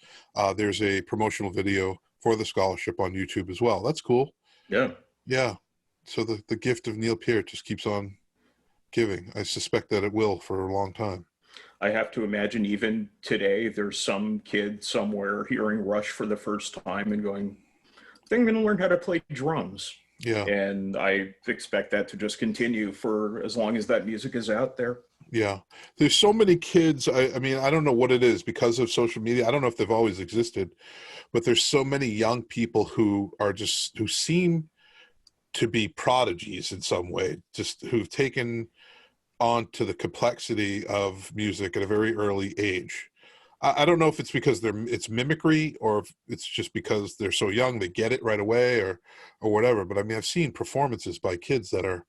There's a promotional video for the scholarship on YouTube as well. That's cool. Yeah. Yeah. So the gift of Neil Peart just keeps on giving. I suspect that it will for a long time. I have to imagine even today, there's some kid somewhere hearing Rush for the first time and going, I think I'm going to learn how to play drums. Yeah. And I expect that to just continue for as long as that music is out there. Yeah. There's so many kids. I mean, I don't know what it is because of social media. I don't know if they've always existed, but there's so many young people who seem to be prodigies in some way, just who've taken on to the complexity of music at a very early age. I don't know if it's because it's mimicry or if it's just because they're so young, they get it right away or whatever. But I mean, I've seen performances by kids that are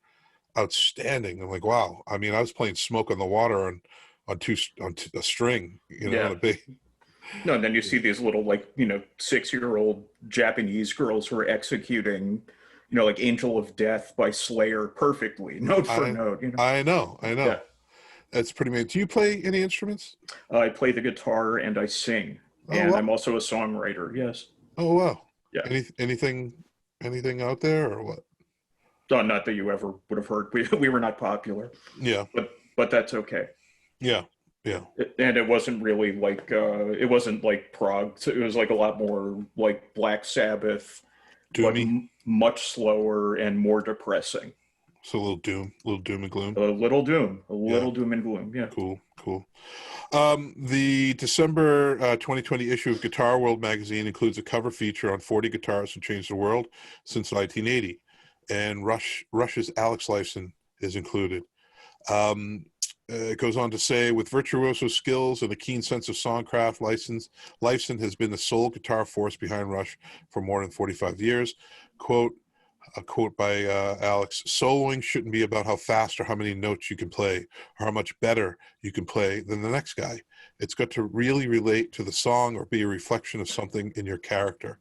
outstanding. I'm like, wow. I mean, I was playing Smoke on the Water on a string, Yeah. on a big. No, and then you see these little 6-year-old Japanese girls who are executing, like Angel of Death by Slayer perfectly, note for note. I know. Yeah. That's pretty amazing. Do you play any instruments? I play the guitar and I sing, and wow. I'm also a songwriter. Yes. Oh wow. Yeah. Anything out there or what? Not that you ever would have heard. We were not popular. Yeah. But that's okay. Yeah. Yeah. And it wasn't really it wasn't like prog. So it was like a lot more like Black Sabbath, doomy, but much slower and more depressing. So a little doom and gloom. A little doom and gloom. Yeah. Cool. The December 2020 issue of Guitar World magazine includes a cover feature on 40 guitarists who changed the world since 1980, and Rush's Alex Lifeson is included. It goes on to say, with virtuoso skills and a keen sense of songcraft, Lifeson has been the sole guitar force behind Rush for more than 45 years. A quote by Alex, soloing shouldn't be about how fast or how many notes you can play or how much better you can play than the next guy. It's got to really relate to the song or be a reflection of something in your character.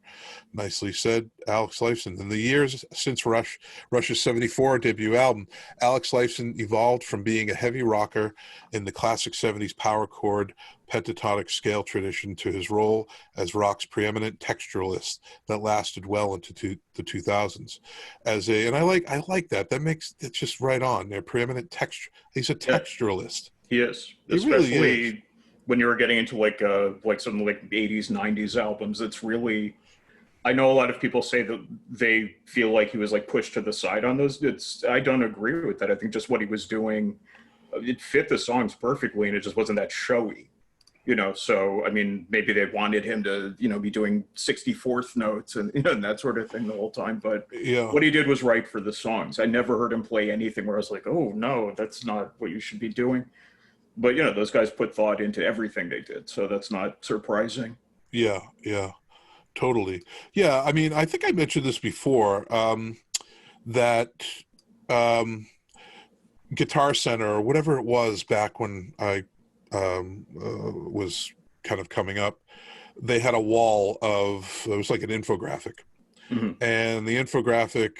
Nicely said, Alex Lifeson. In the years since Rush's 74 debut album, Alex Lifeson evolved from being a heavy rocker in the classic 70s power chord pentatonic scale tradition to his role as rock's preeminent texturalist that lasted well into the 2000s. And I like that. That's just right on. They're preeminent texture. He's a texturalist. He is, especially really is. When you were getting into some 80s, 90s albums. It's really, I know a lot of people say that they feel like he was pushed to the side on those. I don't agree with that. I think just what he was doing, it fit the songs perfectly, and it just wasn't that showy. So I mean, maybe they wanted him to, be doing 64th notes and and that sort of thing the whole time. But what he did was right for the songs. I never heard him play anything where I was like, oh no, that's not what you should be doing. But those guys put thought into everything they did, so that's not surprising. Yeah, totally. Yeah, I mean, I think I mentioned this before, that Guitar Center or whatever it was back when I was kind of coming up, they had a wall it was like an infographic. Mm-hmm. And the infographic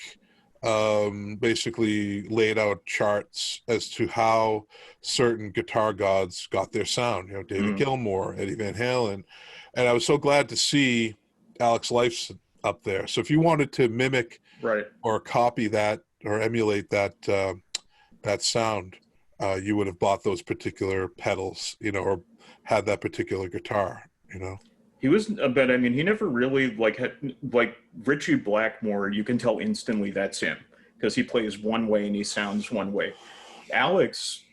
basically laid out charts as to how certain guitar gods got their sound. David Gilmour, Eddie Van Halen, and I was so glad to see Alex Lifeson up there. So if you wanted to mimic or copy that or emulate that sound, you would have bought those particular pedals, or had that particular guitar, He was, but I mean, he never really had Richie Blackmore. You can tell instantly that's him because he plays one way and he sounds one way. Alex,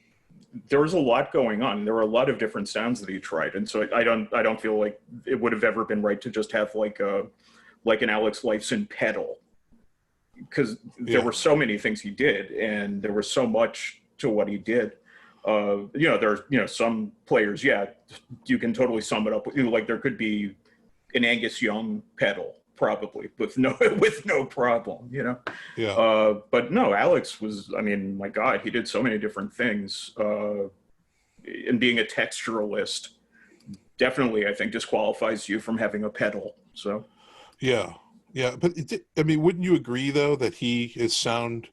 there was a lot going on. There were a lot of different sounds that he tried, and so I don't feel like it would have ever been right to just have an Alex Lifeson pedal, because there were so many things he did, and there was so much to what he did. There's some players, you can totally sum it up. There could be an Angus Young pedal probably with no problem, but no, Alex was, I mean, my God, he did so many different things, and being a texturalist definitely, I think, disqualifies you from having a pedal. So but I mean, wouldn't you agree though that his sound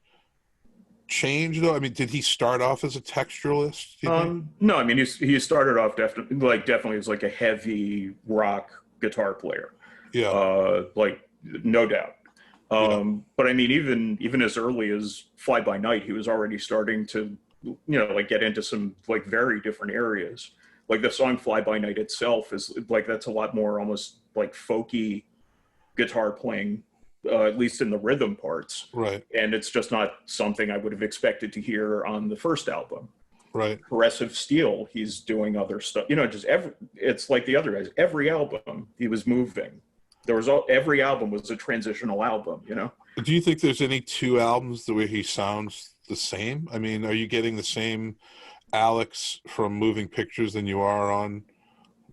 change though? I mean, did he start off as a texturalist? Do you think? No, I mean he started off definitely as like a heavy rock guitar player. Yeah. Like no doubt. Yeah. But I mean, even as early as Fly By Night, he was already starting to, like get into some like very different areas. Like the song Fly By Night itself is like, that's a lot more almost like folky guitar playing, at least in the rhythm parts. Right. And it's just not something I would have expected to hear on the first album. Right. Progressive Steel, he's doing other stuff, it's like the other guys, every album he was moving. Every album was a transitional album, Do you think there's any two albums the way he sounds the same? I mean, are you getting the same Alex from Moving Pictures than you are on,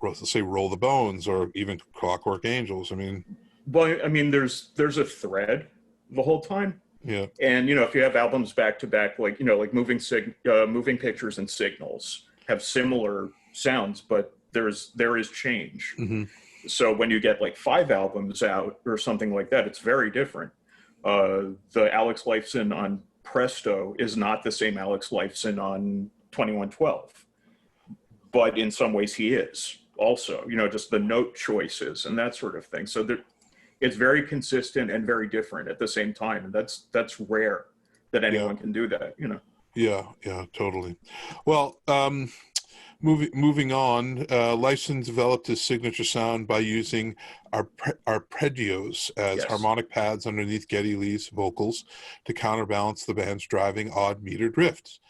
let's say, Roll the Bones or even Clockwork Angels? I mean, well, I mean, there's a thread the whole time. Yeah. And if you have albums back to back, like like Moving Pictures and Signals have similar sounds, but there is change. Mm-hmm. So when you get like 5 albums out or something like that, it's very different. The Alex Lifeson on Presto is not the same Alex Lifeson on 2112, but in some ways he is also, just the note choices and that sort of thing. So it's very consistent and very different at the same time. And that's rare that anyone can do that, Yeah, totally. Well, moving on, Lifeson developed his signature sound by using arpeggios as harmonic pads underneath Geddy Lee's vocals to counterbalance the band's driving odd meter drifts.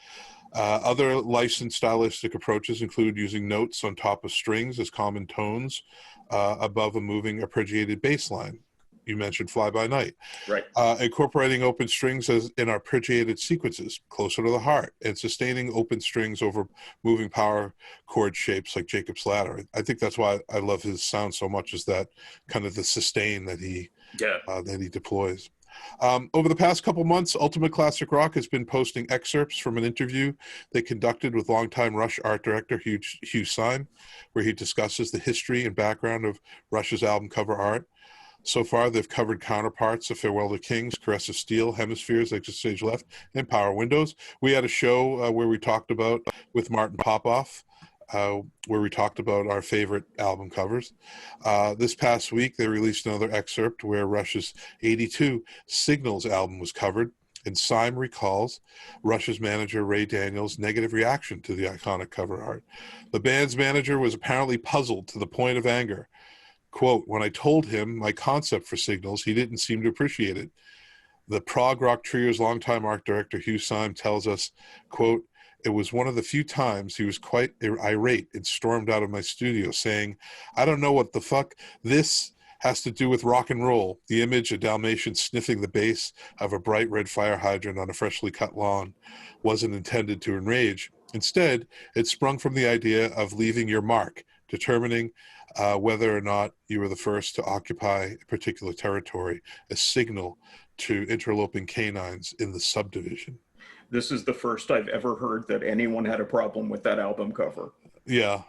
Other licensed stylistic approaches include using notes on top of strings as common tones above a moving arpeggiated bass line. You mentioned Fly By Night. Right. Incorporating open strings as in arpeggiated sequences closer to the heart, and sustaining open strings over moving power chord shapes like Jacob's Ladder. I think that's why I love his sound so much, is that kind of the sustain that he deploys. Over the past couple months, Ultimate Classic Rock has been posting excerpts from an interview they conducted with longtime Rush art director Hugh Syme, where he discusses the history and background of Rush's album cover art. So far, they've covered counterparts of Farewell to Kings, Caress of Steel, Hemispheres, Exit Stage Left, and Power Windows. We had a show where we talked about, with Martin Popoff, where we talked about our favorite album covers. This past week, they released another excerpt where Rush's 82 Signals album was covered, and Syme recalls Rush's manager Ray Daniels' negative reaction to the iconic cover art. The band's manager was apparently puzzled to the point of anger. Quote, when I told him my concept for Signals, he didn't seem to appreciate it. The prog rock trio's longtime art director Hugh Syme tells us, quote, it was one of the few times he was quite irate and stormed out of my studio saying, I don't know what the fuck this has to do with rock and roll. The image of Dalmatian sniffing the base of a bright red fire hydrant on a freshly cut lawn wasn't intended to enrage. Instead, it sprung from the idea of leaving your mark, determining whether or not you were the first to occupy a particular territory, a signal to interloping canines in the subdivision. This is the first I've ever heard that anyone had a problem with that album cover. Yeah.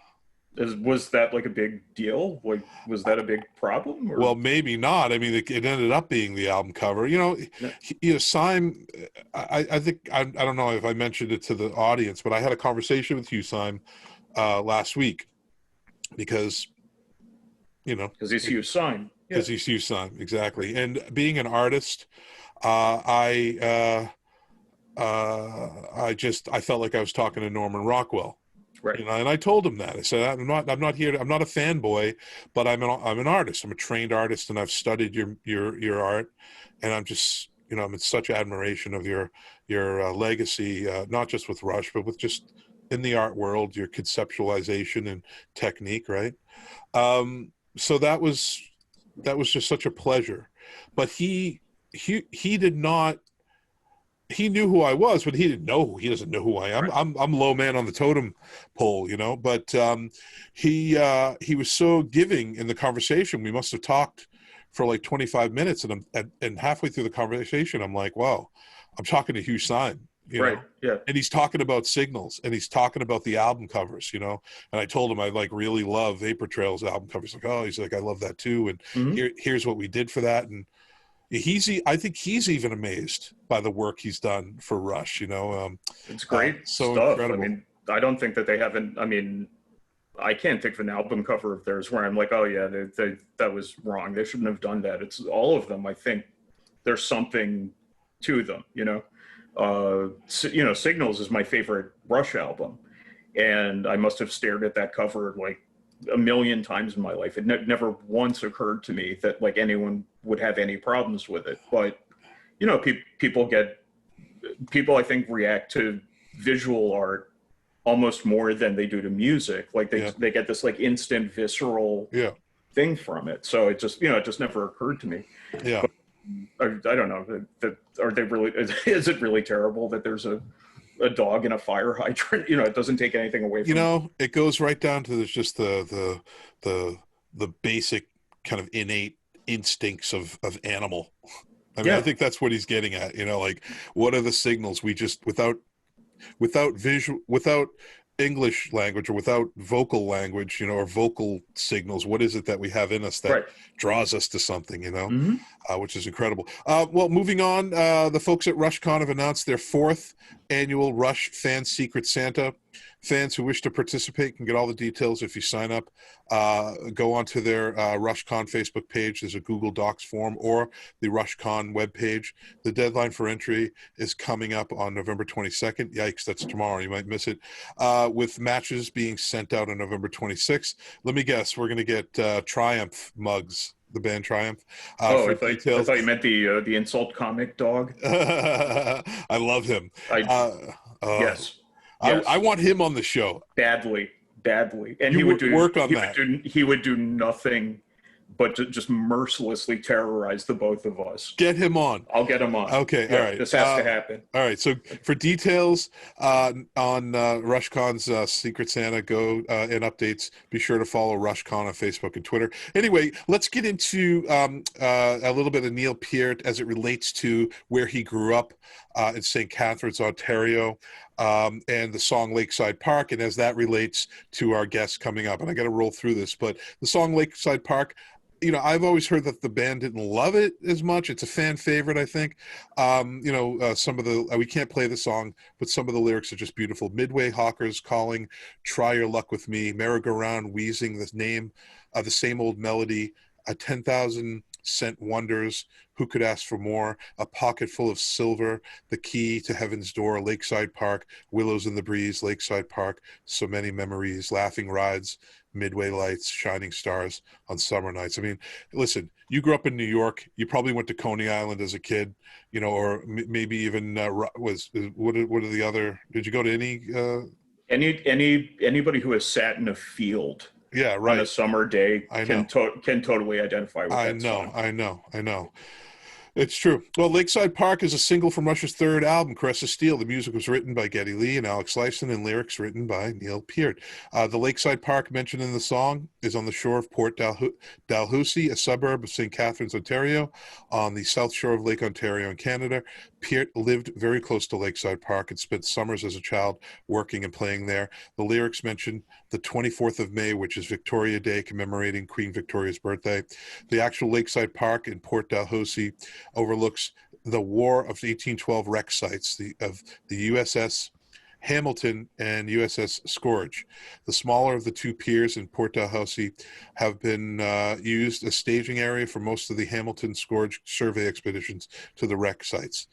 Was that like a big deal? Like, was that a big problem? Or? Well, maybe not. I mean, it ended up being the album cover. Syme, I think, I don't know if I mentioned it to the audience, but I had a conversation with Hugh Syme last week because he's Hugh Syme. Because he's Hugh Syme, exactly. And being an artist, I felt like I was talking to Norman Rockwell. Right. And I told him that. I said, I'm not a fanboy, but I'm an artist. I'm a trained artist, and I've studied your art, and I'm just, I'm in such admiration of your legacy, not just with Rush, but with just in the art world, your conceptualization and technique, right? So that was just such a pleasure. But he did not. He knew who I was, but he doesn't know who I am. Right. I'm low man on the totem pole, but he was so giving in the conversation. We must have talked for like 25 minutes, and halfway through the conversation, I'm like, wow, I'm talking to Hugh Syme, right? Yeah. And he's talking about Signals, and he's talking about the album covers, and I told him I really love Vapor Trail's album covers. Like, oh, he's like, I love that too. And here's what we did for that. And, I think he's even amazed by the work he's done for Rush. It's great so stuff. incredible. I mean, I don't think that they haven't. I mean, I can't think of an album cover of theirs where I'm like, oh yeah, that was wrong. They shouldn't have done that. It's all of them. I think there's something to them. Signals is my favorite Rush album, and I must have stared at that cover like a million times in my life. It never once occurred to me that like anyone would have any problems with it. But people I think react to visual art almost more than they do to music. Like they get this like instant visceral thing from it. So it just never occurred to me. Yeah. But I don't know that are they really, is it really terrible that there's a dog in a fire hydrant? It doesn't take anything away from it goes right down to there's just the basic kind of innate instincts of animal. I mean, I think that's what he's getting at, like what are the signals we just without English language or without vocal language, or vocal signals, what is it that we have in us that draws us to something, which is incredible. Well, moving on, the folks at RushCon have announced their 4th annual Rush Fan Secret Santa. Fans who wish to participate can get all the details if you sign up. Go onto their RushCon Facebook page. There's a Google Docs form or the RushCon webpage. The deadline for entry is coming up on November 22nd. Yikes, that's tomorrow. You might miss it. With matches being sent out on November 26th. Let me guess, we're going to get Triumph mugs. The band Triumph. I thought you meant the insult comic dog. I love him. Yes. I want him on the show badly, and he would do nothing but to just mercilessly terrorize the both of us. Get him on. I'll get him on. Okay, all right. This has to happen. All right. So for details on RushCon's Secret Santa, and updates, be sure to follow RushCon on Facebook and Twitter. Anyway, let's get into a little bit of Neil Peart as it relates to where he grew up in St. Catharines, Ontario, and the song Lakeside Park, and as that relates to our guests coming up. And I got to roll through this, but the song Lakeside Park, I've always heard that the band didn't love it as much. It's a fan favorite, I think. Some of the, we can't play the song, but some of the lyrics are just beautiful. Midway hawkers calling, try your luck with me, merry-go-round wheezing the name of the same old melody, a 10,000 cent wonders, who could ask for more, a pocket full of silver, the key to heaven's door, Lakeside Park, willows in the breeze, Lakeside Park, so many memories, laughing rides, midway lights, shining stars on summer nights. I mean, listen, you grew up in New York, you probably went to Coney Island as a kid, or maybe even what are the other, did you go to anybody who has sat in a field on a summer day can totally identify with that song. I know. It's true. Well, Lakeside Park is a single from Rush's 3rd album, Caress of Steel. The music was written by Geddy Lee and Alex Lifeson, and lyrics written by Neil Peart. The Lakeside Park mentioned in the song is on the shore of Port Dalhousie, a suburb of St. Catharines, Ontario, on the south shore of Lake Ontario in Canada. Peart lived very close to Lakeside Park and spent summers as a child working and playing there. The lyrics mention the 24th of May, which is Victoria Day, commemorating Queen Victoria's birthday. The actual Lakeside Park in Port Dalhousie overlooks the War of 1812 wreck sites of the USS Hamilton and USS Scourge. The smaller of the two piers in Port Dalhousie have been used as staging area for most of the Hamilton Scourge survey expeditions to the wreck sites.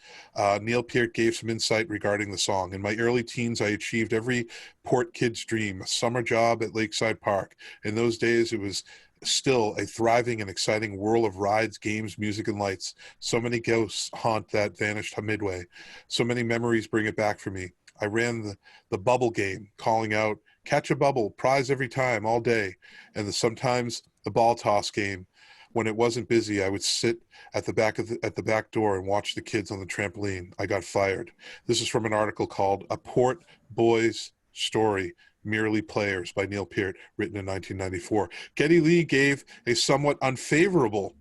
Neil Peart gave some insight regarding the song. In my early teens, I achieved every port kid's dream, a summer job at Lakeside Park. In those days, it was still a thriving and exciting whirl of rides, games, music, and lights. So many ghosts haunt that vanished midway. So many memories bring it back for me. I ran the bubble game, calling out, catch a bubble, prize every time, all day. And sometimes the ball toss game. When it wasn't busy, I would sit at the back door and watch the kids on the trampoline. I got fired. This is from an article called A Port Boys Story, Merely Players by Neil Peart, written in 1994. Geddy Lee gave a somewhat unfavorable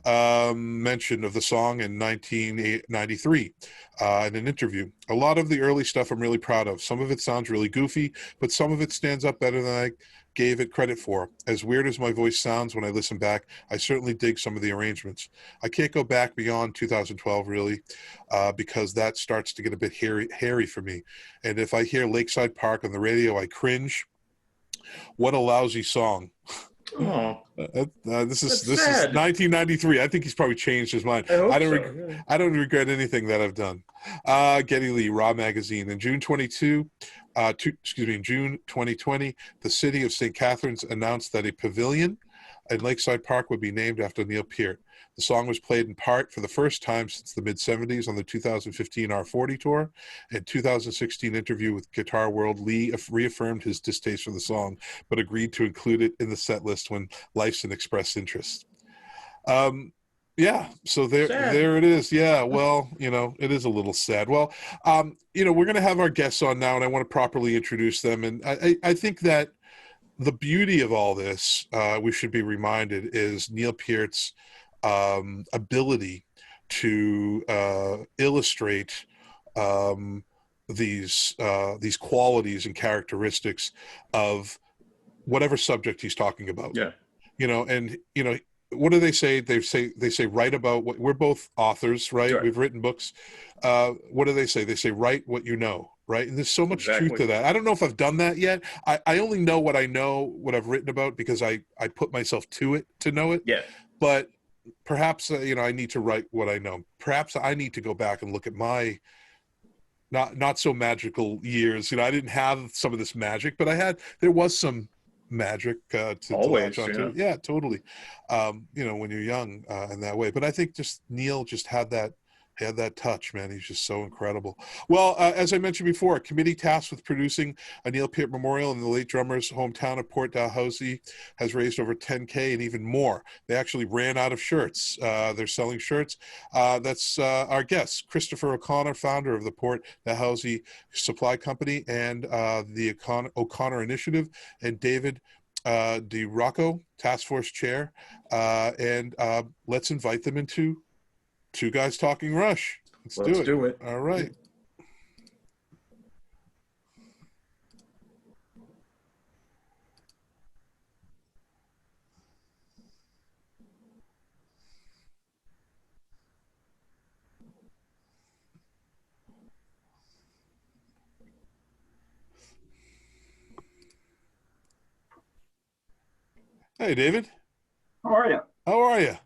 mention of the song in 1993 in an interview. A lot of the early stuff I'm really proud of. Some of it sounds really goofy, but some of it stands up better than I gave it credit for. As weird as my voice sounds when I listen back, I certainly dig some of the arrangements. I can't go back beyond 2012 really, because that starts to get a bit hairy for me. And if I hear Lakeside Park on the radio, I cringe. What a lousy song. Oh, This is sad. 1993. I think he's probably changed his mind. I hope I don't so. Yeah. I don't regret anything that I've done. Geddy Lee, Raw Magazine, in June 2020, the city of St. Catharines announced that a pavilion in Lakeside Park would be named after Neil Peart. The song was played in part for the first time since the mid-'70s on the 2015 R40 tour. In 2016 interview with Guitar World, Lee reaffirmed his distaste for the song, but agreed to include it in the set list when Lifeson expressed interest. Yeah, so there it is. Yeah, well, it is a little sad. Well, we're going to have our guests on now, and I want to properly introduce them. And I think that the beauty of all this, we should be reminded, is Neil Peart's ability to illustrate these qualities and characteristics of whatever subject he's talking about. Yeah. What do they say? They say write about what we're both authors, right? Sure. We've written books. What do they say? They say write what you know, right? And there's so much truth to that. I don't know if I've done that yet. I only know, what I've written about because I put myself to it to know it. Yeah. But perhaps I need to write what I know. Perhaps I need to go back and look at my not so magical years. I didn't have some of this magic, but there was some magic to latch onto. Yeah, totally. When you're young in that way. But I think just Neil just had that touch, man. He's just so incredible. Well, as I mentioned before, a committee tasked with producing a Neil Peart memorial in the late drummer's hometown of Port Dalhousie has raised over $10,000 and even more. They actually ran out of shirts. They're selling shirts. That's our guest, Christopher O'Connor, founder of the Port Dalhousie Supply Company and the O'Connor Initiative, and David Rocco Taskforce Chair. And let's invite them into Two Guys Talking Rush. Let's do it. All right. Hey, David. How are you? How are you?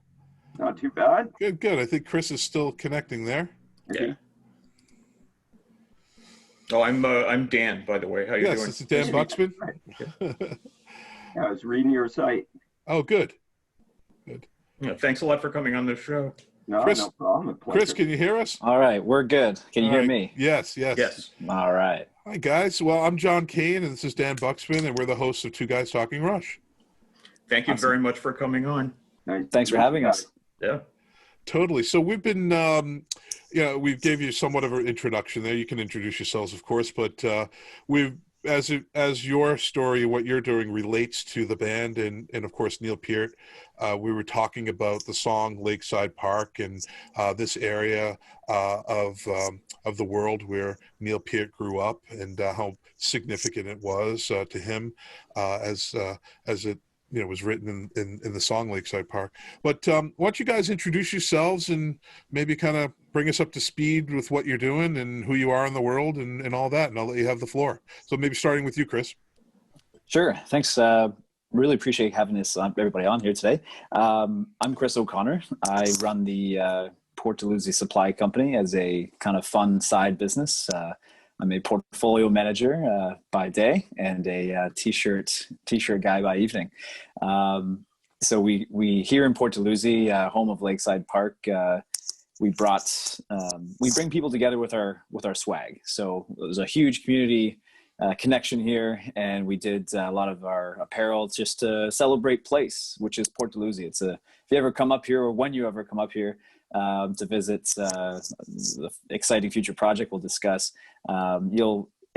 Not too bad. Good. I think Chris is still connecting there. Yeah. Oh, I'm Dan, by the way. How you doing? Yes, this is Dan Bukszpan. Yeah, I was reading your site. Oh, good. Yeah, thanks a lot for coming on the show. No, Chris, no problem. A pleasure. Chris, can you hear us? All right, we're good. Can you hear me? Yes. Yes. All right. Hi, guys. Well, I'm John Kane, and this is Dan Bukszpan, and we're the hosts of Two Guys Talking Rush. Thank you very much for coming on. Nice. Thanks for having us. Yeah. Totally. So we've been, we gave you somewhat of an introduction there. You can introduce yourselves, of course, but as your story, what you're doing relates to the band and of course, Neil Peart. We were talking about the song Lakeside Park and this area of the world where Neil Peart grew up and how significant it was to him as it was written in the song Lakeside Park. But why don't you guys introduce yourselves and maybe kind of bring us up to speed with what you're doing and who you are in the world and all that, and I'll let you have the floor. So maybe starting with you, Chris. Sure. Thanks. Really appreciate having everybody on here today. I'm Chris O'Connor. I run the Port Dalhousie Supply Company as a kind of fun side business. I'm a portfolio manager by day and a t-shirt guy by evening. So we here in Port Dalhousie, home of Lakeside Park, we bring people together with our swag. So it was a huge community connection here, and we did a lot of our apparel just to celebrate place, which is Port Dalhousie. If you ever come up here, or when you ever come up here to visit the exciting future project we'll discuss,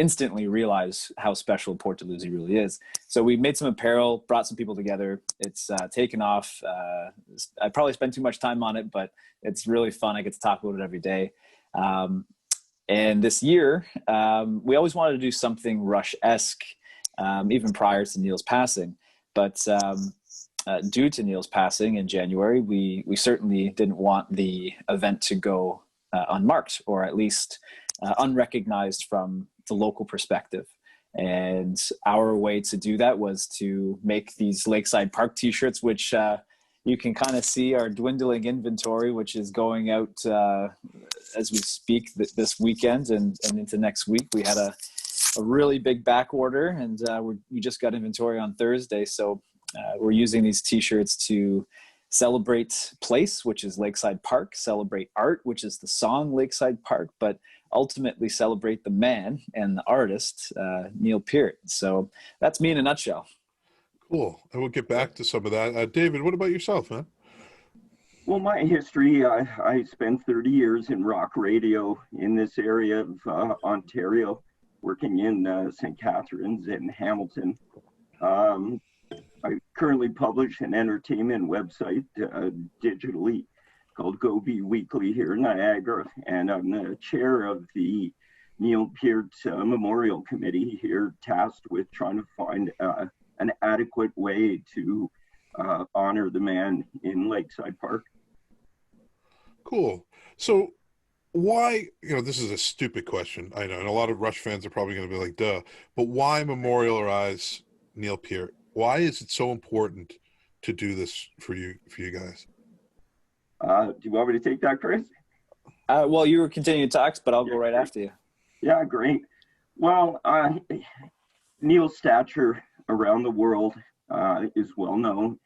instantly realize how special Port Dalhousie really is. So we made some apparel, brought some people together. It's taken off. I probably spend too much time on it, but it's really fun. I get to talk about it every day. And this year, we always wanted to do something Rush-esque, even prior to Neil's passing. But due to Neil's passing in January, we certainly didn't want the event to go unmarked, or at least unrecognized from the local perspective. And our way to do that was to make these Lakeside Park t-shirts, which you can kind of see our dwindling inventory, which is going out as we speak this weekend and into next week. We had a really big back order, and we just got inventory on Thursday. So we're using these t-shirts to celebrate place, which is Lakeside Park, celebrate art, which is the song Lakeside Park, but ultimately celebrate the man and the artist, Neil Peart. So that's me in a nutshell. Cool. And we'll get back to some of that. David, what about yourself, man? Well, my history, I spent 30 years in rock radio in this area of Ontario, working in St. Catharines and Hamilton. I currently publish an entertainment website digitally called Go Be Weekly here in Niagara, and I'm the chair of the Neil Peart Memorial Committee here, tasked with trying to find an adequate way to honor the man in Lakeside Park. Cool. So why, this is a stupid question, I know, and a lot of Rush fans are probably going to be like, duh, but why memorialize Neil Peart? Why is it so important to do this for you guys? Do you want me to take that, Chris? Well, you were continuing to talk, but I'll go right after you. Yeah, great. Well, Neil's stature around the world is well known.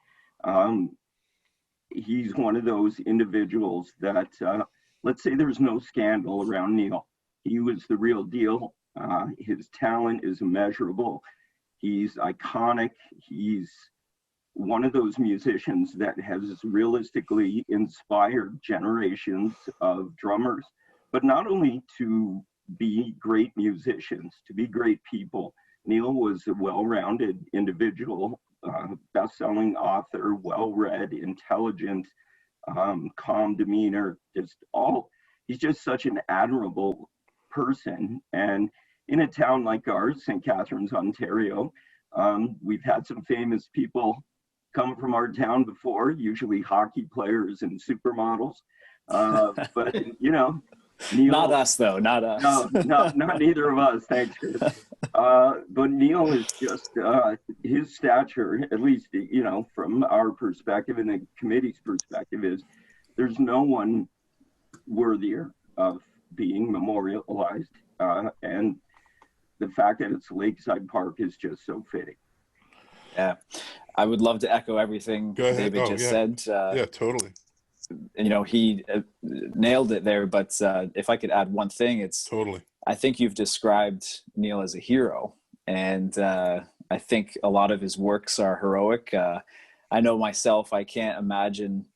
He's one of those individuals that, let's say there's no scandal around Neil. He was the real deal. His talent is immeasurable. He's iconic. He's one of those musicians that has realistically inspired generations of drummers, but not only to be great musicians, to be great people. Neil was a well-rounded individual, best-selling author, well-read, intelligent, calm demeanor, he's just such an admirable person. And in a town like ours, St. Catharines, Ontario, we've had some famous people come from our town before, usually hockey players and supermodels. But, Neil, not us, though, not us. No, not neither of us, thanks, Chris. But Neil is just, his stature, at least, from our perspective and the committee's perspective, is there's no one worthier of being memorialized. And the fact that it's Lakeside Park is just so fitting. Yeah, I would love to echo everything David just said. Yeah, totally. He nailed it there, but if I could add one thing, it's totally. I think you've described Neil as a hero, and I think a lot of his works are heroic. I know myself, I can't imagine,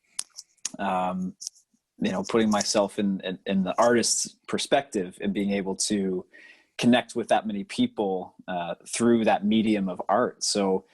putting myself in the artist's perspective and being able to connect with that many people through that medium of art. So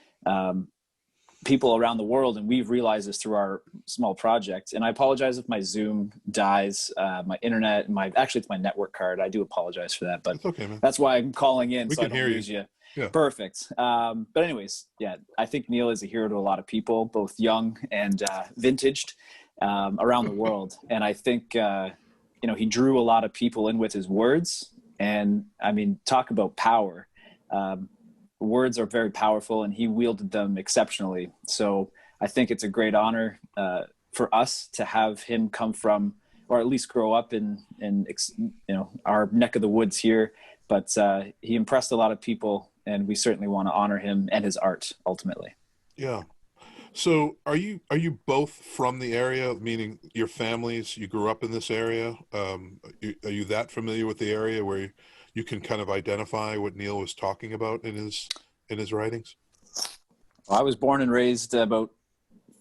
people around the world, and we've realized this through our small project, and I apologize if my Zoom dies, my internet, it's my network card. I do apologize for that, but okay, man. That's why I'm calling in. We so can I don't hear lose you. Yeah. Perfect. But anyways, yeah, I think Neil is a hero to a lot of people, both young and vintaged around the world. And I think, he drew a lot of people in with his words. And I mean, talk about power. Words are very powerful, and he wielded them exceptionally. So I think it's a great honor for us to have him come from, or at least grow up in our neck of the woods here. But he impressed a lot of people, and we certainly want to honor him and his art ultimately. Yeah. So are you both from the area, meaning your families, you grew up in this area? Are you that familiar with the area where you can kind of identify what Neil was talking about in his writings? Well, I was born and raised about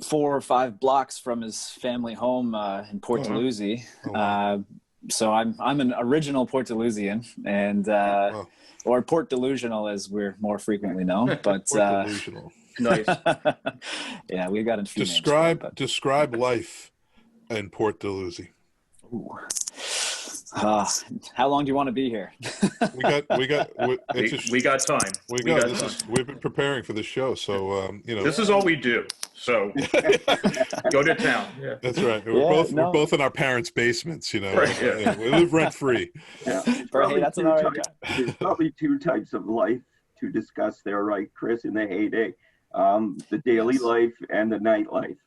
4 or 5 blocks from his family home in Port Dalhousie. Oh, wow. So I'm an original Port Dalhousian, and or Port Delusional as we're more frequently known. But Port Delusional. Nice. yeah, we got a few Describe life in Port Dalhousie. How long do you want to be here? We got time. We've been preparing for the show, so this is all we do. So go to town. Yeah. That's right. We're both in our parents' basements. Right, yeah. We live rent free. Yeah. There's probably two types of life to discuss there, right, Chris? In the heyday, the daily life and the nightlife.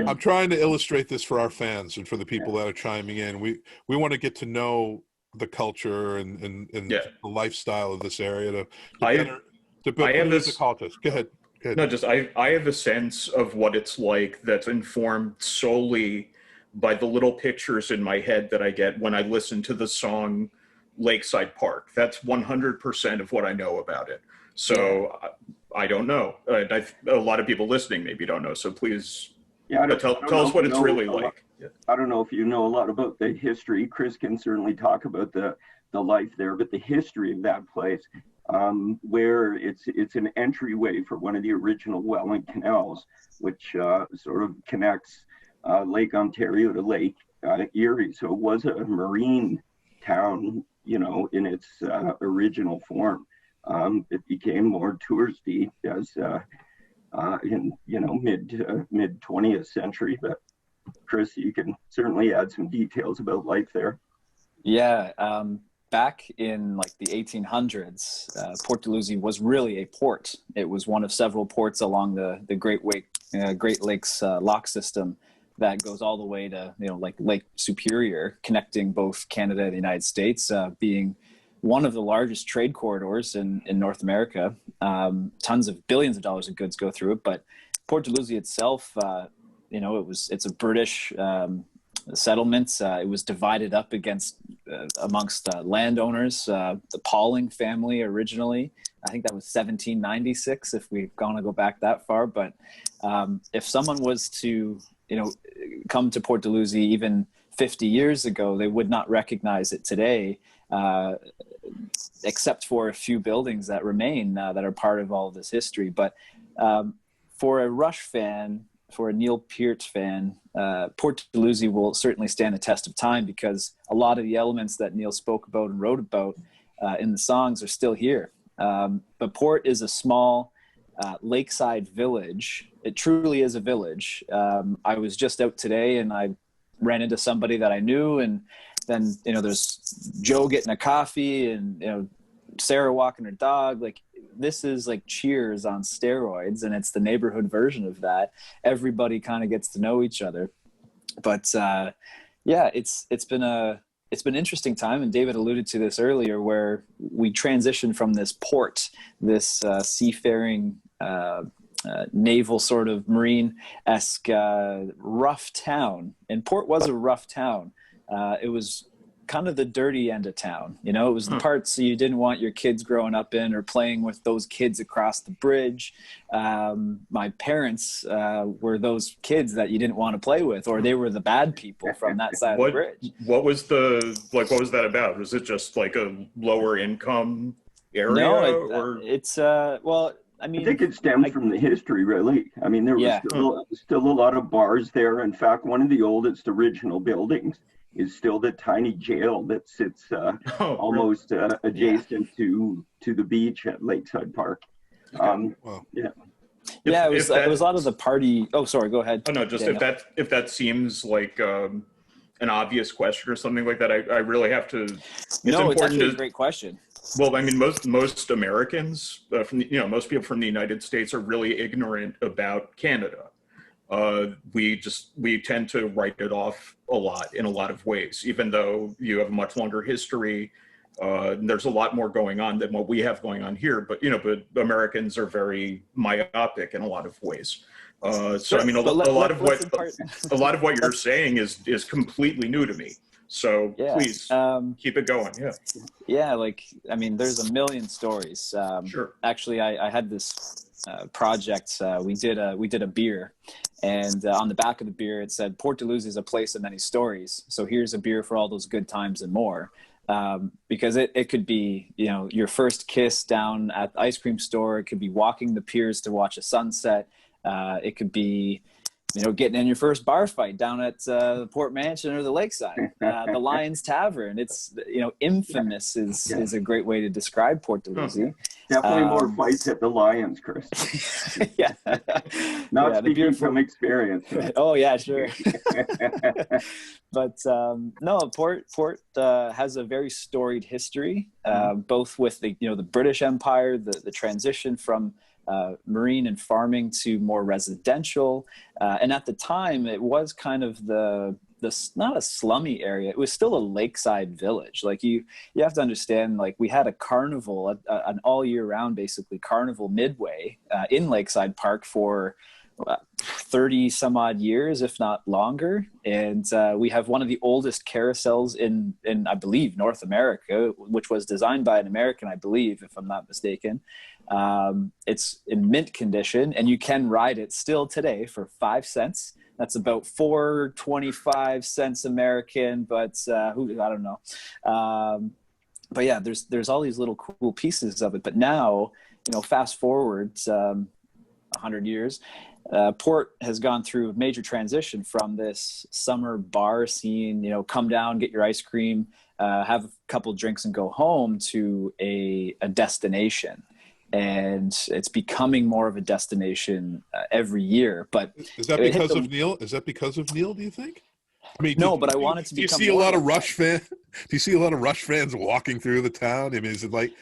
I'm trying to illustrate this for our fans and for the people that are chiming in. We want to get to know the culture and the lifestyle of this area to call to us. Go ahead. No, just I have a sense of what it's like that's informed solely by the little pictures in my head that I get when I listen to the song Lakeside Park. That's 100% of what I know about it. So I don't know. A lot of people listening maybe don't know. So please tell us what it's really like. I don't know if you know a lot about the history. Chris can certainly talk about the life there, but the history of that place, where it's an entryway for one of the original Welland canals, which sort of connects Lake Ontario to Lake Erie. So it was a marine town, in its original form. It became more touristy as in mid 20th century. But Chris, you can certainly add some details about life there. Yeah. Back in like the 1800s, Port Dalhousie was really a port. It was one of several ports along the Great Lakes lock system that goes all the way to like Lake Superior, connecting both Canada and the United States, being one of the largest trade corridors in North America. Tons of billions of dollars of goods go through it, but Port Dalhousie itself, it's a British settlement. It was divided up amongst landowners. The Pauling family originally, I think that was 1796, if we're going to go back that far. But if someone was to, come to Port Dalhousie even 50 years ago, they would not recognize it today, except for a few buildings that remain that are part of all of this history. But for a Rush fan, for a Neil Peart fan, Port Dalhousie will certainly stand the test of time, because a lot of the elements that Neil spoke about and wrote about in the songs are still here. But Port is a small lakeside village. It truly is a village. I was just out today and I ran into somebody that I knew, and then there's Joe getting a coffee and Sarah walking her dog. Like, this is like Cheers on steroids, and it's the neighborhood version of that. Everybody kind of gets to know each other. But it's been an interesting time, and David alluded to this earlier, where we transitioned from this port, this seafaring naval sort of marine-esque rough town. And Port was a rough town. It was kind of the dirty end of town. It was the parts you didn't want your kids growing up in, or playing with those kids across the bridge. My parents were those kids that you didn't want to play with, or they were the bad people from that side of the bridge. What was that about? Was it just like a lower income area? No, it's well, I think it stems from the history, really. I mean, there was still a lot of bars there. In fact, one of the oldest original buildings is still the tiny jail that sits almost adjacent to the beach at Lakeside Park. It was a lot of the party. Oh, sorry, go ahead. Oh no, just Daniel. if that seems like an obvious question or something like that, I really have to. It's actually a great question. Well, I mean, most Americans, most people from the United States are really ignorant about Canada. We tend to write it off a lot in a lot of ways, even though you have a much longer history. There's a lot more going on than what we have going on here, but Americans are very myopic in a lot of ways. So I mean, a lot of what you're saying is completely new to me. So Yeah. please keep it going. Yeah. Yeah, like, I mean, there's a million stories. Sure. Actually, I had this project. We did a beer, and on the back of the beer it said, "Port Dalhousie is a place of many stories. So here's a beer for all those good times and more." Because it could be, you know, your first kiss down at the ice cream store. It could be walking the piers to watch a sunset. It could be, you know, getting in your first bar fight down at the Port Mansion or the Lakeside, the Lions Tavern. It's, you know, infamous is a great way to describe Port Dalhousie. Definitely more fights at the Lions, Chris. Yeah. Not Yeah, speaking from experience. Oh yeah, sure. But no, Port has a very storied history, both with the, you know, the British Empire, the transition from marine and farming to more residential, and at the time it was kind of the not a slummy area. It was still a lakeside village. Like you have to understand, like we had a carnival, an all year round basically carnival midway in Lakeside Park for 30 some odd years, if not longer. And we have one of the oldest carousels in I believe North America, which was designed by an American, I believe, if I'm not mistaken. It's in mint condition, and you can ride it still today for 5 cents. That's about 4.25 cents American, but I don't know. But yeah, there's all these little cool pieces of it. But now, you know, fast forward 100 years, Port has gone through a major transition from this summer bar scene, you know, come down, get your ice cream, have a couple drinks and go home, to a destination. And it's becoming more of a destination every year. But is that because of Neil? Is that because of Neil, do you think? I mean, no, but I want it to become. Do you see a lot of Rush fans? Do you see a lot of Rush fans walking through the town? I mean, is it like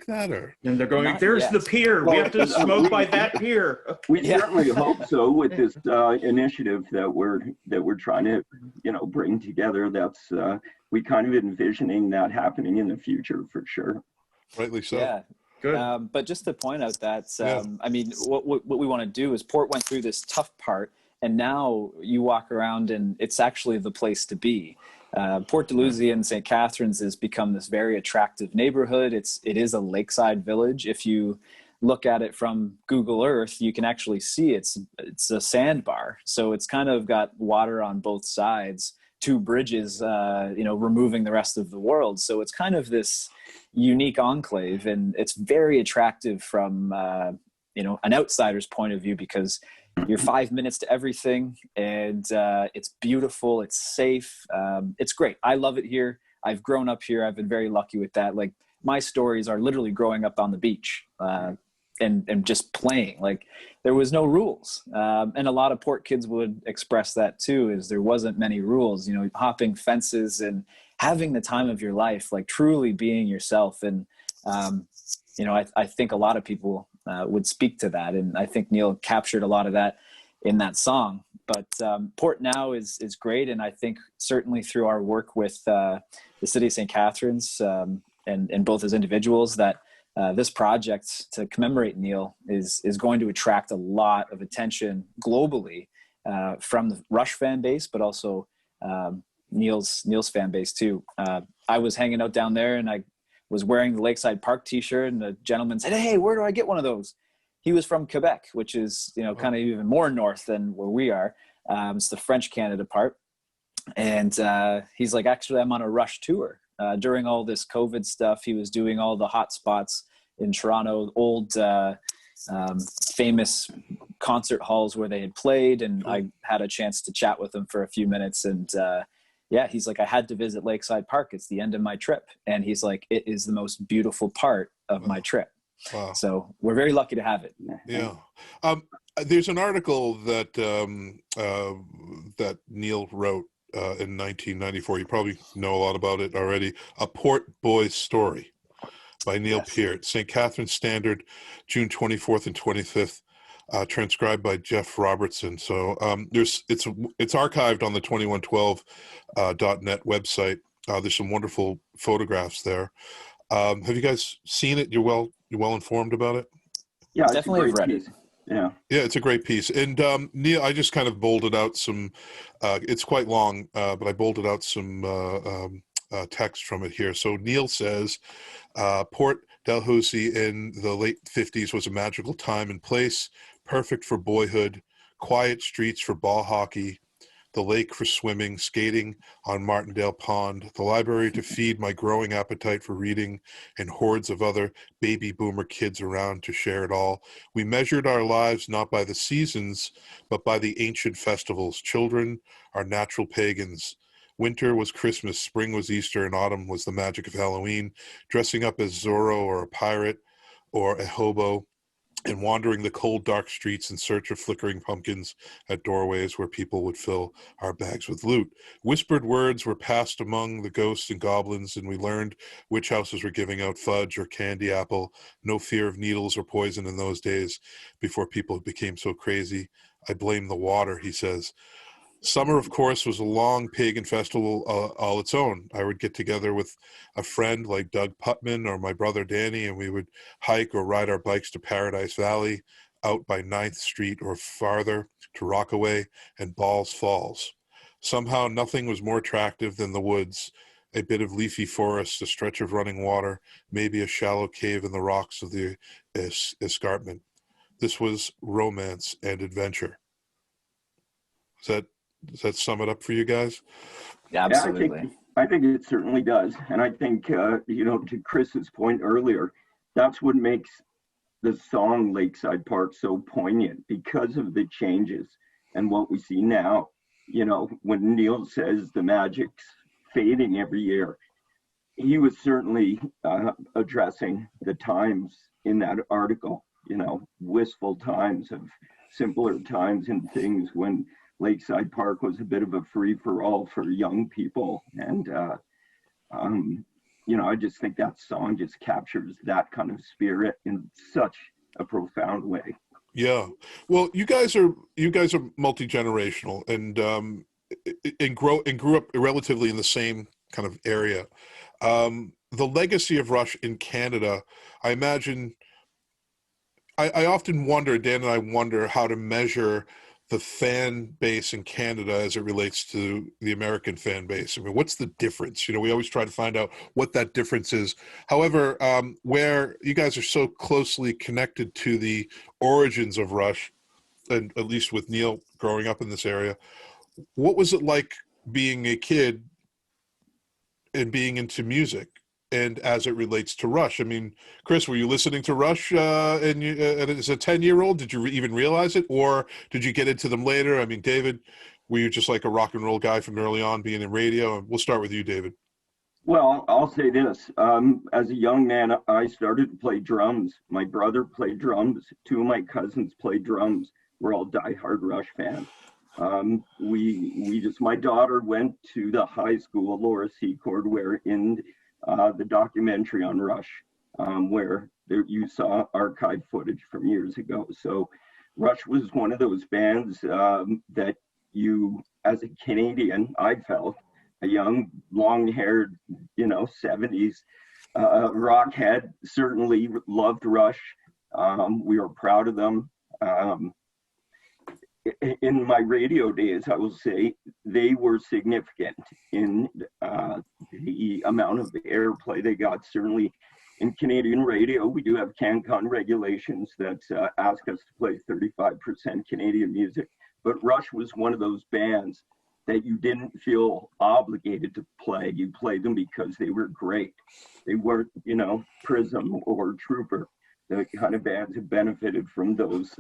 that, or? And they're going, Not "There's yet. the pier. We have to smoke by that pier." We certainly hope so, with this initiative that we're trying to, you know, bring together. That's we kind of envisioning that happening in the future for sure. Rightly so. Yeah. Good. But just to point out that, I mean, what we want to do is Port went through this tough part, and now you walk around and it's actually the place to be. Port Dalhousie and St. Catharines has become this very attractive neighborhood. It is a lakeside village. If you look at it from Google Earth, you can actually see it's a sandbar. So it's kind of got water on both sides, 2 bridges, you know, removing the rest of the world. So it's kind of this unique enclave, and it's very attractive from you know, an outsider's point of view, because you're 5 minutes to everything, and it's beautiful, it's safe, it's great. I love it here. I've grown up here. I've been very lucky with that. Like, my stories are literally growing up on the beach and just playing. Like, there was no rules, and a lot of Port kids would express that too, is there wasn't many rules, you know, hopping fences and having the time of your life, like truly being yourself. And, you know, I think a lot of people would speak to that. And I think Neil captured a lot of that in that song. But Port now is great. And I think certainly through our work with the city of St. Catharines and both as individuals, that this project to commemorate Neil is going to attract a lot of attention globally from the Rush fan base, but also Neil's fan base too. I was hanging out down there, and I was wearing the Lakeside Park t-shirt, and the gentleman said, "Hey, where do I get one of those?" He was from Quebec, which is, you know, kind of even more north than where we are. It's the French Canada part. And he's like, "Actually, I'm on a Rush tour." During all this COVID stuff, he was doing all the hot spots in Toronto, old famous concert halls where they had played. And I had a chance to chat with him for a few minutes, and yeah, he's like, "I had to visit Lakeside Park. It's the end of my trip." And he's like, "It is the most beautiful part of my trip." Wow. So we're very lucky to have it. Yeah. There's an article that that Neil wrote in 1994. You probably know a lot about it already. A Port Boy's Story by Neil Peart. St. Catharines Standard, June 24th and 25th. Transcribed by Jeff Robertson. So it's archived on the 2112.net website. There's some wonderful photographs there. Have you guys seen it? You're well informed about it? Yeah, Definitely read it. Yeah. Yeah, it's a great piece. And Neil, I just kind of bolded out some, it's quite long, but I bolded out some text from it here. So Neil says, Port Dalhousie in the late 50s was a magical time and place, perfect for boyhood, quiet streets for ball hockey, the lake for swimming, skating on Martindale Pond, the library to feed my growing appetite for reading, and hordes of other baby boomer kids around to share it all. We measured our lives not by the seasons, but by the ancient festivals. Children are natural pagans. Winter was Christmas, spring was Easter, and autumn was the magic of Halloween. Dressing up as Zorro or a pirate or a hobo, and wandering the cold, dark streets in search of flickering pumpkins at doorways where people would fill our bags with loot. Whispered words were passed among the ghosts and goblins, and we learned which houses were giving out fudge or candy apple. No fear of needles or poison in those days before people became so crazy. I blame the water, he says. Summer, of course, was a long pagan festival all its own. I would get together with a friend like Doug Putman or my brother Danny, and we would hike or ride our bikes to Paradise Valley, out by 9th Street or farther to Rockaway and Balls Falls. Somehow nothing was more attractive than the woods, a bit of leafy forest, a stretch of running water, maybe a shallow cave in the rocks of the escarpment. This was romance and adventure. Does that sum it up for you guys? Yeah, absolutely. I think it certainly does. And I think, to Chris's point earlier, that's what makes the song Lakeside Park so poignant, because of the changes and what we see now. When Neil says the magic's fading every year, he was certainly addressing the times in that article, wistful times of simpler times and things when Lakeside Park was a bit of a free-for-all for young people. And, I just think that song just captures that kind of spirit in such a profound way. Yeah. Well, you guys are multi-generational and grew up relatively in the same kind of area. The legacy of Rush in Canada, I imagine, I often wonder, Dan and I wonder how to measure the fan base in Canada as it relates to the American fan base. I mean, what's the difference? We always try to find out what that difference is. However, where you guys are so closely connected to the origins of Rush, and at least with Neil growing up in this area, what was it like being a kid and being into music? And as it relates to Rush, I mean, Chris, were you listening to Rush as a 10-year-old? Did you even realize it? Or did you get into them later? I mean, David, were you just like a rock and roll guy from early on, being in radio? We'll start with you, David. Well, I'll say this. As a young man, I started to play drums. My brother played drums. Two of my cousins played drums. We're all diehard Rush fans. My daughter went to the high school, Laura Secord, where in the documentary on Rush, where you saw archive footage from years ago. So Rush was one of those bands that you, as a Canadian, I felt, a young, long-haired, 70s rockhead, certainly loved Rush. We were proud of them. In my radio days, I will say they were significant in the amount of airplay they got. Certainly in Canadian radio, we do have CanCon regulations that ask us to play 35% Canadian music. But Rush was one of those bands that you didn't feel obligated to play. You played them because they were great. They weren't, Prism or Trooper, the kind of bands that benefited from those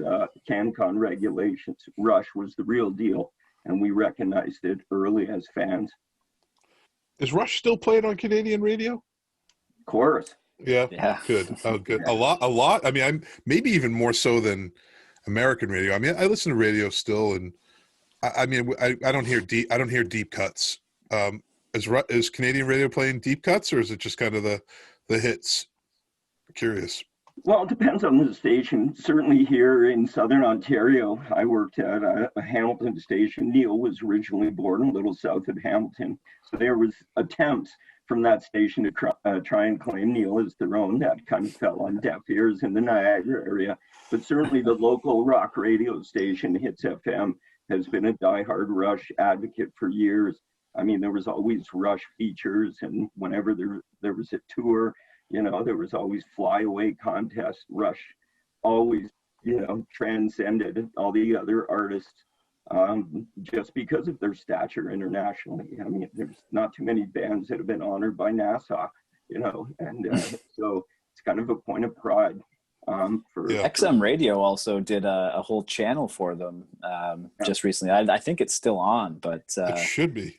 CanCon regulations. Rush was the real deal, and we recognized it early as fans. Is Rush still played on Canadian radio? Of course. Yeah. Good. Oh, good. A lot. I mean, I'm maybe even more so than American radio. I mean, I listen to radio still, and I don't hear deep cuts. Is Canadian radio playing deep cuts, or is it just kind of the hits? Curious. Well, it depends on the station. Certainly here in Southern Ontario, I worked at a Hamilton station. Neil was originally born a little south of Hamilton. So there was attempts from that station to try and claim Neil as their own. That kind of fell on deaf ears in the Niagara area. But certainly the local rock radio station, Hits FM, has been a diehard Rush advocate for years. I mean, there was always Rush features, and whenever there was a tour, you know, there was always flyaway contests. Rush always, you know, transcended all the other artists just because of their stature internationally. I mean, there's not too many bands that have been honored by NASA, you know, and so it's kind of a point of pride. XM Radio also did a whole channel for them just recently. I think it's still on, but it should be.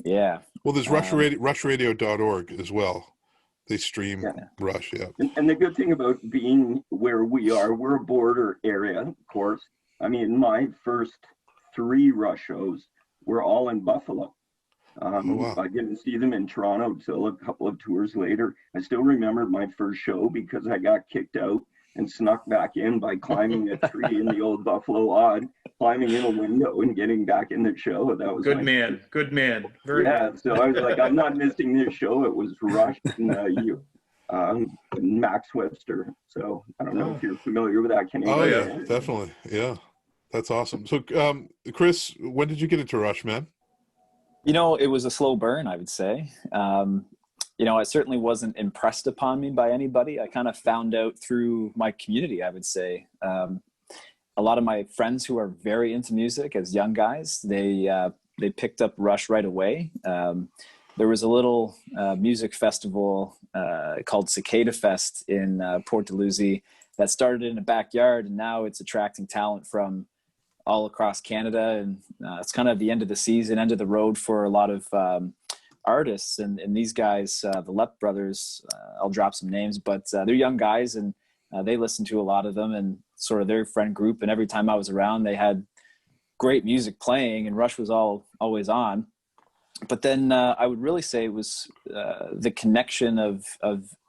Yeah. Well, there's rushradio.org as well. They stream Rush, yeah. And the good thing about being where we are, we're a border area, of course. I mean, my first 3 Rush shows were all in Buffalo. Wow. I didn't see them in Toronto till a couple of tours later. I still remember my first show because I got kicked out and snuck back in by climbing a tree in the old Buffalo Odd, climbing in a window and getting back in the show. That was good man. Very good. So I was like, I'm not missing this show. It was Rush and Max Webster. So I don't know if you're familiar with that. Oh yeah, definitely. Yeah, that's awesome. So Chris, when did you get into Rush, man? You know, it was a slow burn, I would say. You know, it certainly wasn't impressed upon me by anybody. I kind of found out through my community, I would say. A lot of my friends who are very into music as young guys, they picked up Rush right away. There was a little music festival called Cicada Fest in Port Dalhousie that started in a backyard, and now it's attracting talent from all across Canada. And it's kind of the end of the season, end of the road for a lot of artists, and these guys, the Lep brothers, I'll drop some names, but they're young guys, and they listened to a lot of them and sort of their friend group. And every time I was around, they had great music playing, and Rush was always on. But then I would really say it was the connection of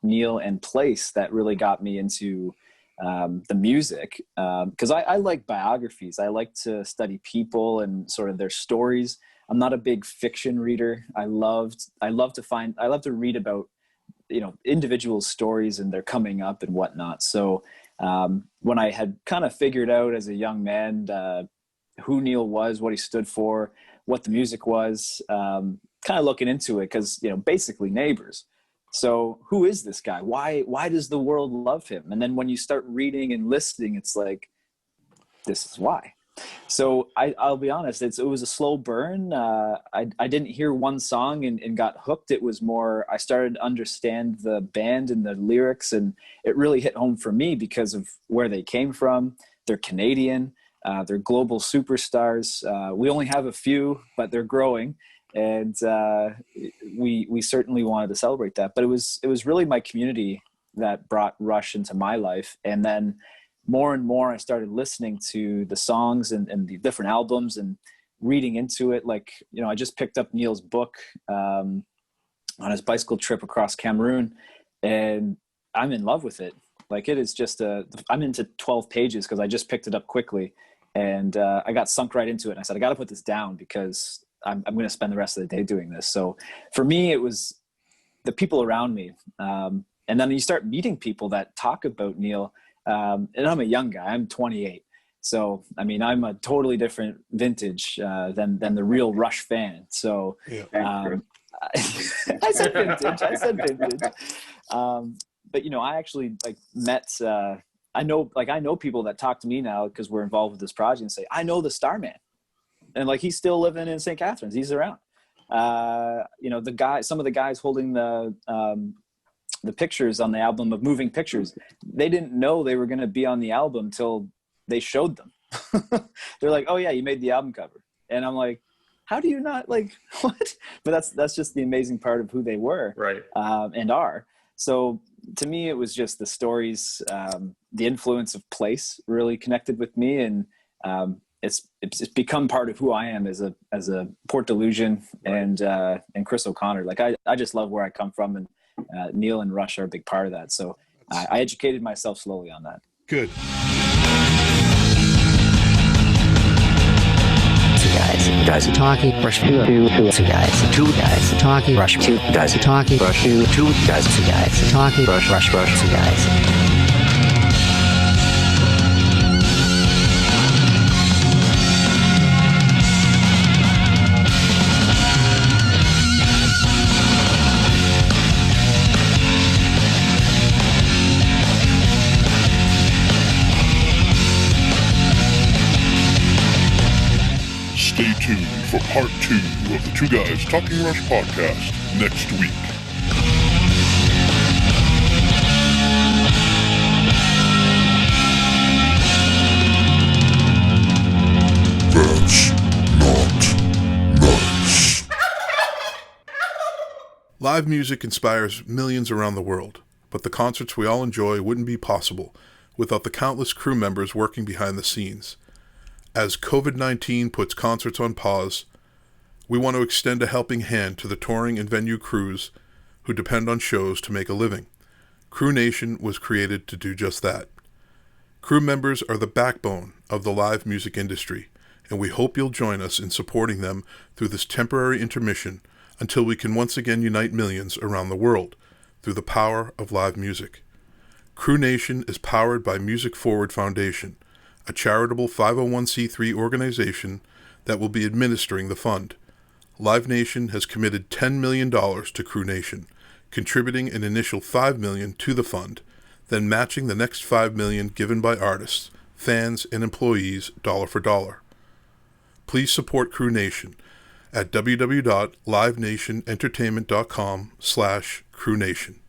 Neil and place that really got me into the music, because I like biographies. I like to study people and sort of their stories. I'm not a big fiction reader. I love to read about, you know, individual stories and their coming up and whatnot. So when I had kind of figured out as a young man who Neil was, what he stood for, what the music was, kind of looking into it, because, you know, basically neighbors. So who is this guy? Why does the world love him? And then when you start reading and listening, it's like, this is why. So I'll be honest, it was a slow burn. I didn't hear one song and got hooked. It was more, I started to understand the band and the lyrics, and it really hit home for me because of where they came from. They're Canadian, they're global superstars. We only have a few, but they're growing. And we certainly wanted to celebrate that. But it was really my community that brought Rush into my life. And then more and more I started listening to the songs and the different albums and reading into it. Like, you know, I just picked up Neil's book on his bicycle trip across Cameroon, and I'm in love with it. Like, it is just I'm into 12 pages because I just picked it up quickly, and I got sunk right into it. And I said, I got to put this down because I'm going to spend the rest of the day doing this. So for me, it was the people around me. And then you start meeting people that talk about Neil. And I'm a young guy, I'm 28. So, I mean, I'm a totally different vintage than the real Rush fan. So I said vintage. But, you know, I actually met, I know people that talk to me now because we're involved with this project and say, I know the Starman. And he's still living in St. Catharines. He's around. You know, some of the guys holding the pictures on the album of Moving Pictures, they didn't know they were going to be on the album till they showed them. They're like, oh yeah, you made the album cover. And I'm like, how do you not what? But that's just the amazing part of who they were. Right. And are. So to me, it was just the stories, the influence of place really connected with me. And it's become part of who I am as a Port Dalhousian and Chris O'Connor. I just love where I come from, and Neil and Rush are a big part of that. So I educated myself slowly on that. Good. guys. Guys talking rush. Two guys. Two guys talking rush. Two guys talking rush. Two guys. Two guys talking rush. Two guys. Stay tuned for part 2 of the Two Guys Talking Rush podcast next week. That's not nice. Live music inspires millions around the world, but the concerts we all enjoy wouldn't be possible without the countless crew members working behind the scenes. As COVID-19 puts concerts on pause, we want to extend a helping hand to the touring and venue crews who depend on shows to make a living. Crew Nation was created to do just that. Crew members are the backbone of the live music industry, and we hope you'll join us in supporting them through this temporary intermission until we can once again unite millions around the world through the power of live music. Crew Nation is powered by Music Forward Foundation, a charitable 501c3 organization that will be administering the fund. Live Nation has committed $10 million to Crew Nation, contributing an initial $5 million to the fund, then matching the next $5 million given by artists, fans, and employees dollar for dollar. Please support Crew Nation at www.livenationentertainment.com/Crew Nation.